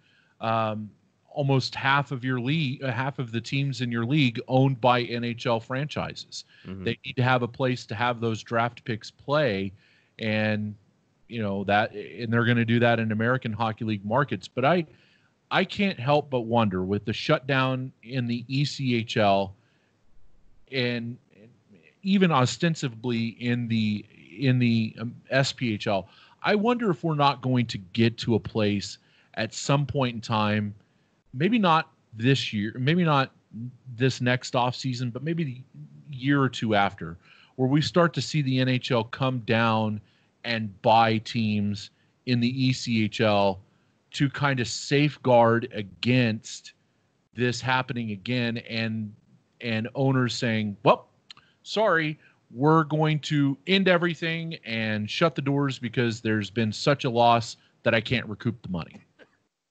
almost half of your league, half of the teams in your league owned by NHL franchises. Mm-hmm. They need to have a place to have those draft picks play, and and they're going to do that in American Hockey League markets. But I can't help but wonder, with the shutdown in the ECHL and even ostensibly in the SPHL, I wonder if we're not going to get to a place at some point in time, maybe not this year, maybe not this next offseason, but maybe the year or two after, where we start to see the NHL come down and buy teams in the ECHL to kind of safeguard against this happening again, and owners saying, well, sorry, we're going to end everything and shut the doors because there's been such a loss that I can't recoup the money.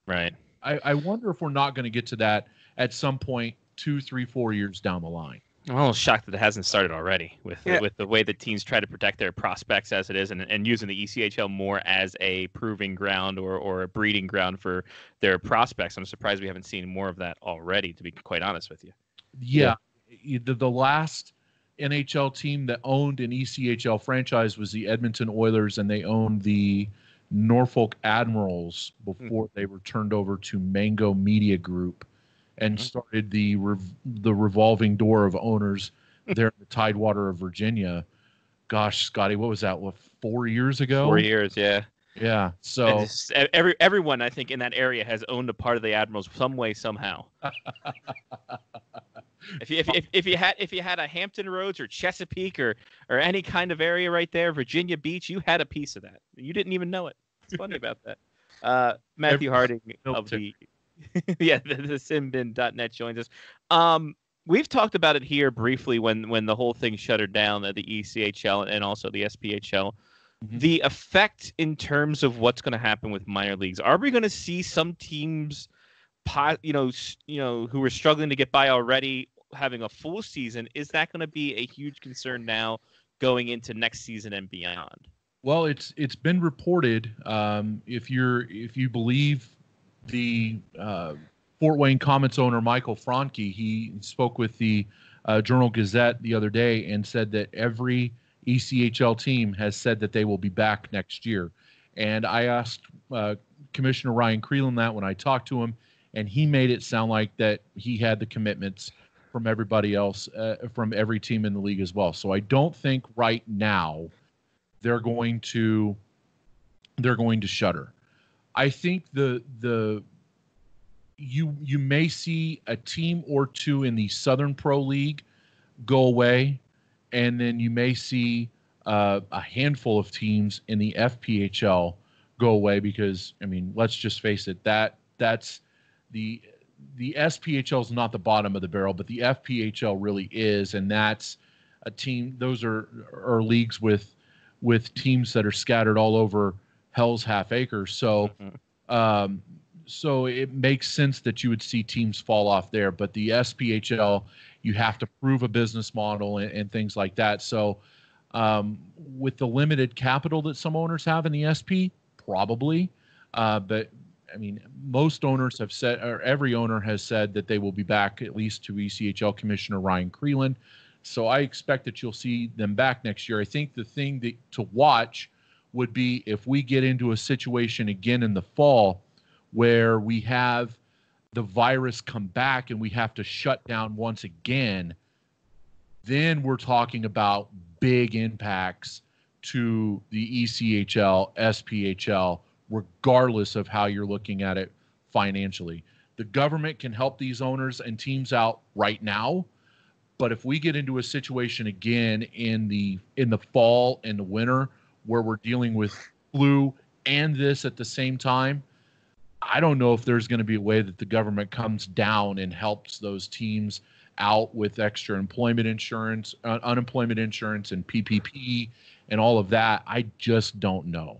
Right. I wonder if we're not going to get to that at some point 2, 3, 4 years down the line. I'm a little shocked that it hasn't started already with the way that teams try to protect their prospects as it is, and using the ECHL more as a proving ground or a breeding ground for their prospects. I'm surprised we haven't seen more of that already, to be quite honest with you. Yeah. The last NHL team that owned an ECHL franchise was the Edmonton Oilers, and they owned the Norfolk Admirals before they were turned over to Mango Media Group and started the revolving door of owners there in the Tidewater of Virginia. Gosh, Scotty, what was that? 4 years ago? 4 years, yeah. Yeah. So everyone, I think, in that area has owned a part of the Admirals some way, somehow. If you had a Hampton Roads or Chesapeake or any kind of area right there, Virginia Beach, you had a piece of that. You didn't even know it. It's funny about that. Matthew Harding of the the simbin.net joins us. We've talked about it here briefly when the whole thing shuttered down at the ECHL and also the SPHL. Mm-hmm. The effect in terms of what's going to happen with minor leagues. Are we going to see some teams, who are struggling to get by already, having a full season? Is that going to be a huge concern now going into next season and beyond? Well, it's been reported, if you believe the Fort Wayne Comets owner Michael Franke, he spoke with the Journal Gazette the other day and said that every ECHL team has said that they will be back next year. And I asked Commissioner Ryan Creelan that when I talked to him, and he made it sound like that he had the commitments from everybody else, from every team in the league as well. So I don't think right now they're going to shutter. I think you may see a team or two in the Southern Pro League go away, and then you may see a handful of teams in the FPHL go away because, I mean, let's just face it, that's the SPHL is not the bottom of the barrel, but the FPHL really is, and that's a team. Those are leagues with teams that are scattered all over hell's half acre. So, so it makes sense that you would see teams fall off there. But the SPHL, you have to prove a business model and things like that. So, with the limited capital that some owners have in the SP, probably, but. I mean, most owners have said, or every owner has said that they will be back, at least to ECHL Commissioner Ryan Creelan. So I expect that you'll see them back next year. I think the thing to watch would be if we get into a situation again in the fall where we have the virus come back and we have to shut down once again, then we're talking about big impacts to the ECHL, SPHL, regardless of how you're looking at it financially. The government can help these owners and teams out right now, but if we get into a situation again in the fall and the winter where we're dealing with flu and this at the same time, I don't know if there's going to be a way that the government comes down and helps those teams out with extra employment insurance, unemployment insurance, and PPP and all of that. I just don't know.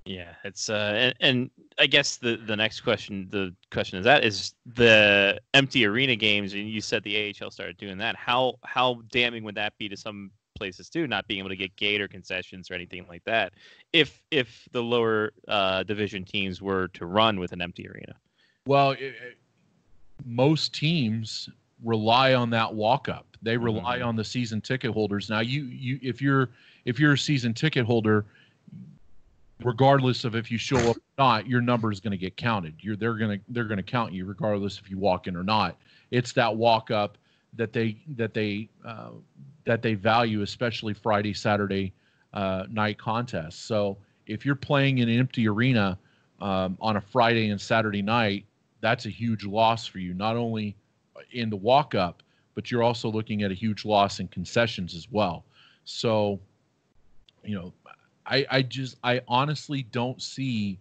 Yeah, it's and I guess the next question, is the empty arena games, and you said the AHL started doing that. How damning would that be to some places too, not being able to get gate or concessions or anything like that, if the lower division teams were to run with an empty arena? Well, most teams rely on that walk up. They rely on the season ticket holders. Now, you if you're a season ticket holder, regardless of if you show up or not, your number is going to get counted. They're going to count you regardless if you walk in or not. It's that walk up that they value, especially Friday, Saturday night contests. So if you're playing in an empty arena on a Friday and Saturday night, that's a huge loss for you, not only in the walk up, but you're also looking at a huge loss in concessions as well. So, I honestly don't see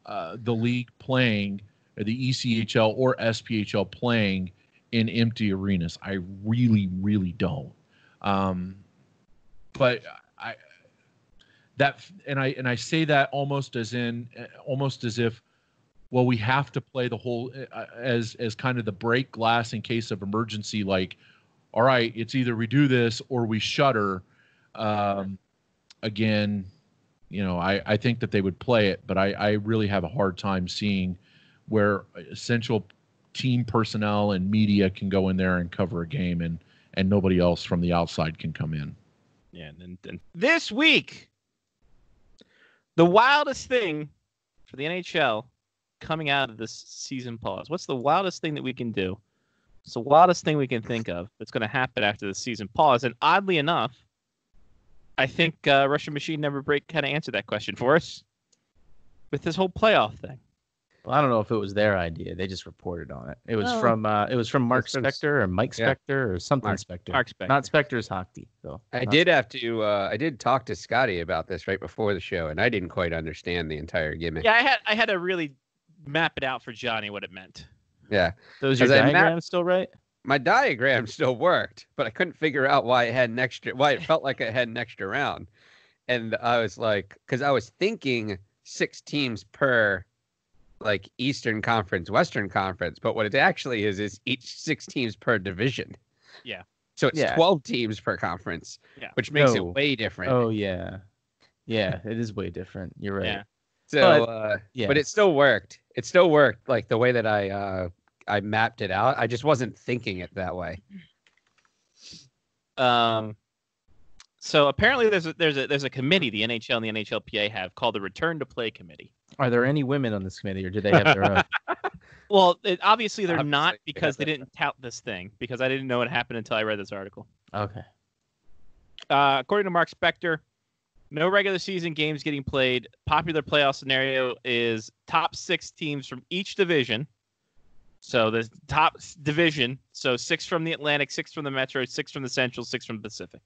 the league playing, the ECHL or SPHL playing in empty arenas. I really, really don't. But I say that almost as if, well, we have to play the whole as kind of the break glass in case of emergency. Like, all right, it's either we do this or we shutter. Again, I think that they would play it, but I really have a hard time seeing where essential team personnel and media can go in there and cover a game, and nobody else from the outside can come in. Yeah, and this week, the wildest thing for the NHL coming out of this season pause. What's the wildest thing that we can do? It's the wildest thing we can think of that's going to happen after the season pause. And oddly enough, I think Russian Machine Never Break kind of answered that question for us with this whole playoff thing. Well, I don't know if it was their idea. They just reported on it. It was from Mark Spector or Mike Spector or something Spector. Mark Spector. Not Spector's hockey, though. I did talk to Scotty about this right before the show, and I didn't quite understand the entire gimmick. Yeah, I had to really map it out for Johnny what it meant. Yeah. So is your diagram still right? My diagram still worked, but I couldn't figure out why it felt like it had an extra round. And I was like, because I was thinking 6 teams per like Eastern Conference, Western Conference, but what it actually is each 6 teams per division. Yeah. So it's 12 teams per conference, which makes it way different. Oh yeah. Yeah, it is way different. You're right. Yeah. So but it still worked. It still worked like the way that I mapped it out. I just wasn't thinking it that way. So apparently there's a committee the NHL and the NHLPA have called the Return to Play Committee. Are there any women on this committee, or do they have their own? Well, obviously they're not, because they didn't tout this thing, because I didn't know it happened until I read this article. Okay. According to Mark Spector, no regular season games getting played. Popular playoff scenario is top 6 teams from each division. So the top division, so 6 from the Atlantic, 6 from the Metro, 6 from the Central, 6 from the Pacific.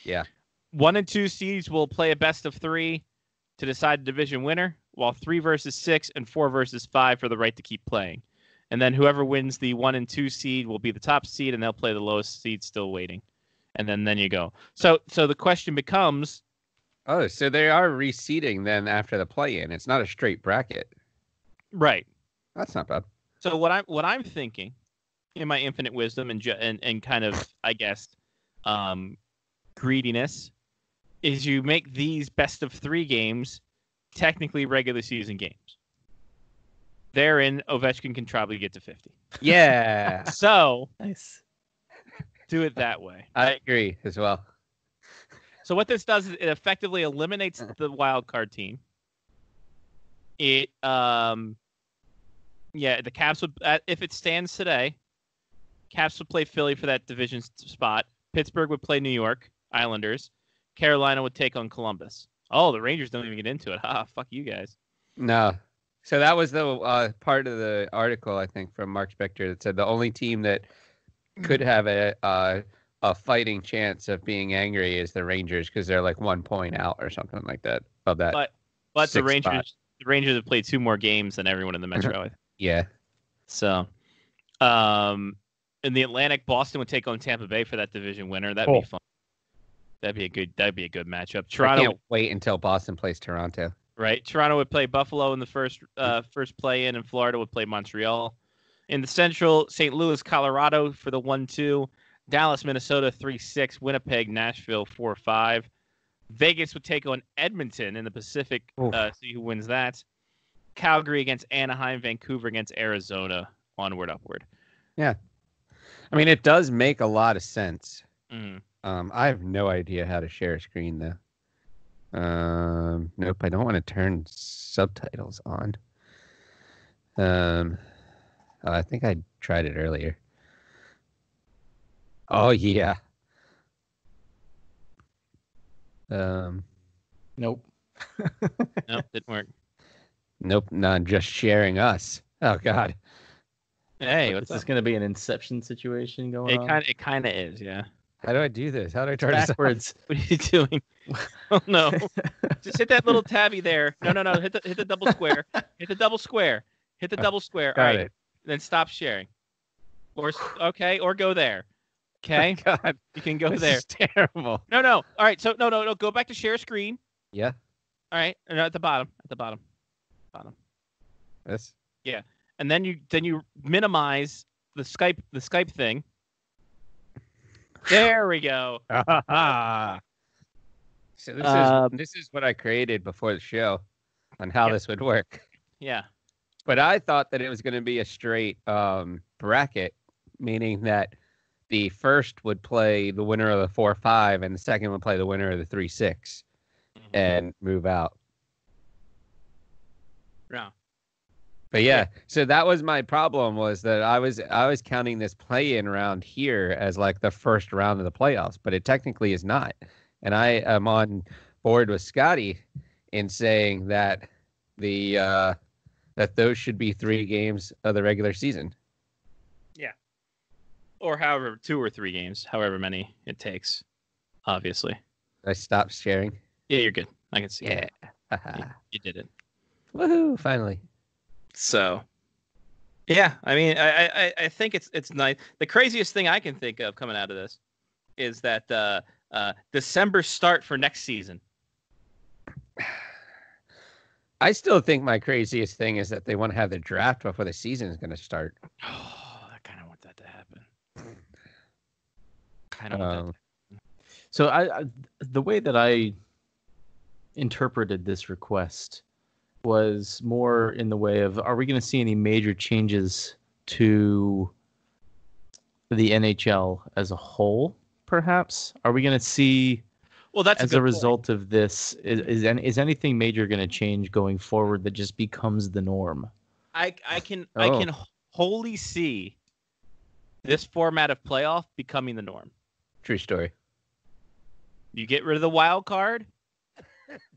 Yeah. 1 and 2 seeds will play a best of 3 to decide the division winner, while 3 versus 6 and 4 versus 5 for the right to keep playing. And then whoever wins the 1 and 2 seed will be the top seed, and they'll play the lowest seed still waiting. And then you go. So the question becomes... Oh, so they are reseeding then after the play-in. It's not a straight bracket. Right. That's not bad. So what I'm thinking, in my infinite wisdom and kind of, I guess, greediness, is you make these best of 3 games technically regular season games. Therein, Ovechkin can probably get to 50. Yeah. So nice. Do it that way. I agree as well. So what this does is it effectively eliminates the wild card team. It the Caps would, if it stands today, Caps would play Philly for that division spot. Pittsburgh would play New York Islanders. Carolina would take on Columbus. Oh, the Rangers don't even get into it. Fuck you guys. No. So that was the part of the article, I think, from Mark Spector that said the only team that could have a fighting chance of being angry is the Rangers, because they're like 1 point out or something like that of that. But the Rangers spot. The Rangers have played 2 more games than everyone in the Metro. Yeah. So, and In the Atlantic, Boston would take on Tampa Bay for that division winner. That'd be fun. That'd be a good matchup. Toronto. I can't wait until Boston plays Toronto. Right. Toronto would play Buffalo in the first play-in, and Florida would play Montreal. In the Central, St. Louis, Colorado for the 1-2. Dallas, Minnesota 3-6. Winnipeg, Nashville 4-5. Vegas would take on Edmonton in the Pacific. See who wins that. Calgary against Anaheim. Vancouver against Arizona. Onward, upward. Yeah. I mean, it does make a lot of sense. Mm. I have no idea how to share a screen, though. Nope, I don't want to turn subtitles on. I think I tried it earlier. Oh, yeah. Nope. Nope, didn't work. Nope, not just sharing us. Oh, God. Hey, Is this going to be an Inception situation going on? It kind of is, yeah. How do I do this? How do I turn this backwards? What are you doing? Oh no! Just hit that little tabby there. No. Hit the double square. Hit the double square. Hit the double square. Got All right. it. Then stop sharing. Or go there. Okay. Oh, God, you can go this there. is terrible. No. All right. So no. Go back to share screen. Yeah. All right. No, at the bottom. Bottom. This. Yeah. And then you minimize the Skype thing. There we go. So this is what I created before the show on how this would work. Yeah. But I thought that it was going to be a straight bracket, meaning that the first would play the winner of the 4-5 and the second would play the winner of the 3-6 and move out. Yeah. But yeah, so that was my problem, was that I was counting this play-in round here as like the first round of the playoffs, but it technically is not. And I am on board with Scotty in saying that that those should be 3 games of the regular season. Yeah. Or however, 2 or 3 games, however many it takes, obviously. I stopped sharing. Yeah, you're good. I can see. Yeah. You did it. Woohoo, finally. So, yeah, I mean, I think it's nice. The craziest thing I can think of coming out of this is that December start for next season. I still think my craziest thing is that they want to have the draft before the season is going to start. Oh, I kind of want that to happen. So I the way that I interpreted this request was more in the way of, are we going to see any major changes to the NHL as a whole, perhaps? Are we going to see, that's as a result of this, is anything major going to change going forward that just becomes the norm? I can wholly see this format of playoff becoming the norm. True story. You get rid of the wild card.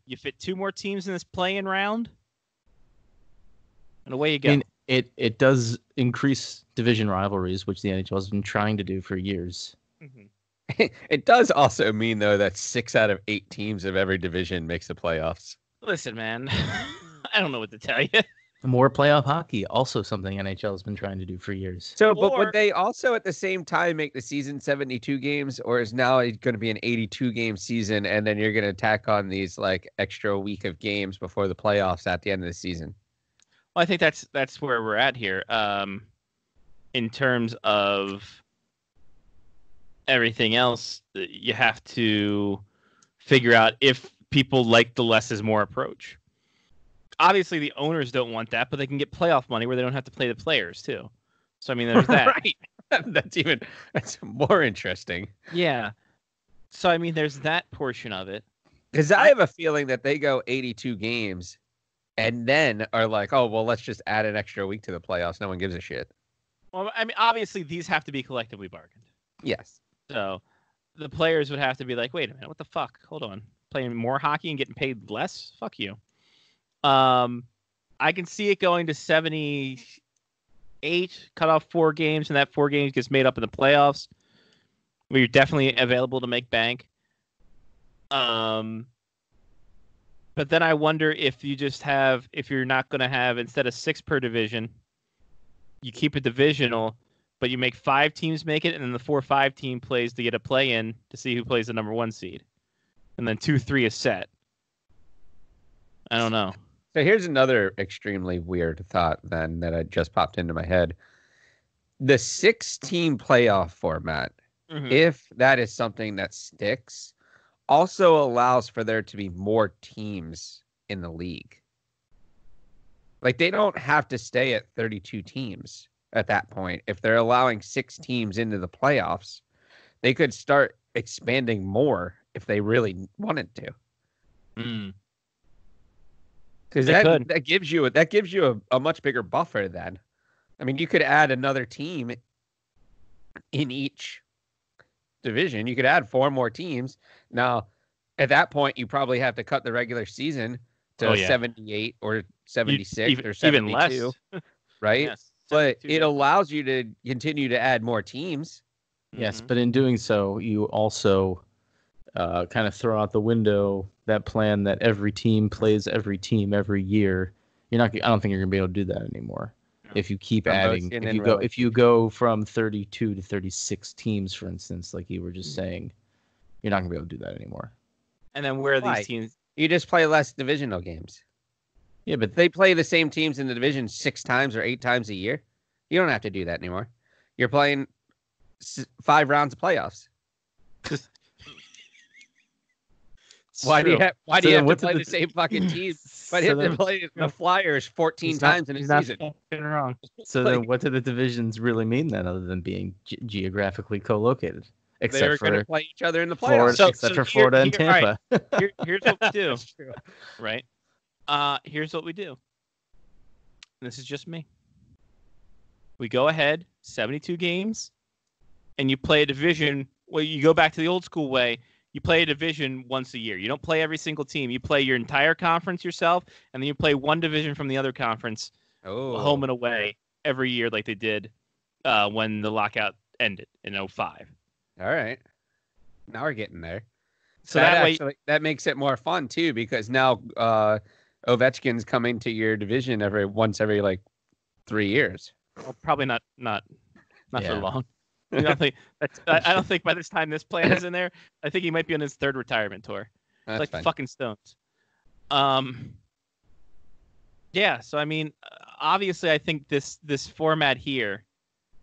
You fit 2 more teams in this play-in round. And away you go. I mean, it does increase division rivalries, which the NHL has been trying to do for years. Mm-hmm. It does also mean, though, that 6 out of 8 teams of every division makes the playoffs. Listen, man, I don't know what to tell you. More playoff hockey, also something NHL has been trying to do for years. So, but would they also at the same time make the season 72 games, or is now it going to be an 82-game season, and then you're going to tack on these like extra week of games before the playoffs at the end of the season? Well, I think that's where we're at here. In terms of everything else, you have to figure out if people like the less is more approach. Obviously, the owners don't want that, but they can get playoff money where they don't have to play the players too. So I mean, there's that. Right. That's more interesting. Yeah. So I mean, there's that portion of it. Because I have a feeling that they go 82 games, and then are like, oh well, let's just add an extra week to the playoffs. No one gives a shit. Well, I mean, obviously, these have to be collectively bargained. Yes. So the players would have to be like, wait a minute, what the fuck? Hold on, playing more hockey and getting paid less? Fuck you. I can see it going to 78, cut off 4 games, and that 4 games gets made up in the playoffs, where you're definitely available to make bank. But then I wonder if you're not going to have, instead of 6 per division, you keep it divisional, but you make 5 teams make it, and then the 4-5 team plays to get a play-in to see who plays the number 1 seed. And then 2-3 is set. I don't know. So here's another extremely weird thought then that just popped into my head. The 6-team playoff format, if that is something that sticks, also allows for there to be more teams in the league. Like, they don't have to stay at 32 teams at that point. If they're allowing 6 teams into the playoffs, they could start expanding more if they really wanted to. Because that gives you a much bigger buffer then. I mean, you could add another team in each division. You could add 4 more teams. Now, at that point, you probably have to cut the regular season to 78 or 76 or 72, even less. Right? Yes, but it allows you to continue to add more teams. Yes, but in doing so, you also kind of throw out the window that plan that every team plays every team every year. I don't think you're gonna be able to do that anymore. If you keep adding, if you go from 32 to 36 teams, for instance, like you were just saying, you're not gonna be able to do that anymore. And then where are these teams? You just play less divisional games. Yeah, but they play the same teams in the division 6 times or 8 times a year. You don't have to do that anymore. You're playing 5 rounds of playoffs. Why do you have to play the same fucking team? But you have to play the Flyers 14 times in a season. Wrong. So then what do the divisions really mean then, other than being geographically co-located? They're going to play each other in the playoffs. Except for Florida and Tampa. Right. Here's what we do. Right? Here's what we do. This is just me. We go ahead, 72 games, and you play a division. Well, you go back to the old school way. You play a division once a year. You don't play every single team. You play your entire conference yourself, and then you play one division from the other conference, home and away, every year like they did when the lockout ended in 2005. All right. Now we're getting there. So that makes it more fun, too, because now Ovechkin's coming to your division once every, 3 years. Well, probably not for long. I don't think by this time this plan is in there, I think he might be on his 3rd retirement tour. That's like fine. Fucking Stones. Yeah, so I mean, obviously I think this format here,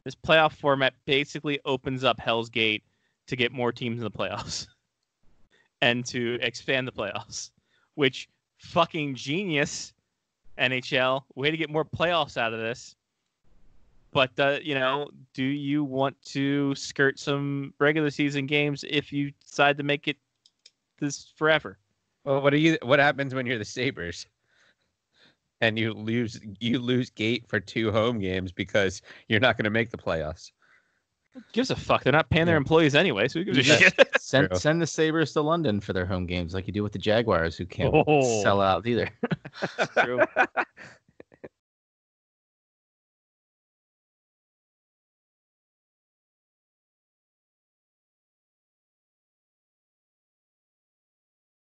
this playoff format basically opens up Hell's Gate to get more teams in the playoffs and to expand the playoffs, which fucking genius, NHL, way to get more playoffs out of this. But, do you want to skirt some regular season games if you decide to make it this forever? Well, what happens when you're the Sabres and you lose gate for 2 home games because you're not going to make the playoffs? Who gives a fuck? They're not paying their employees anyway, so who gives a shit? Send the Sabres to London for their home games like you do with the Jaguars, who can't sell out either. True.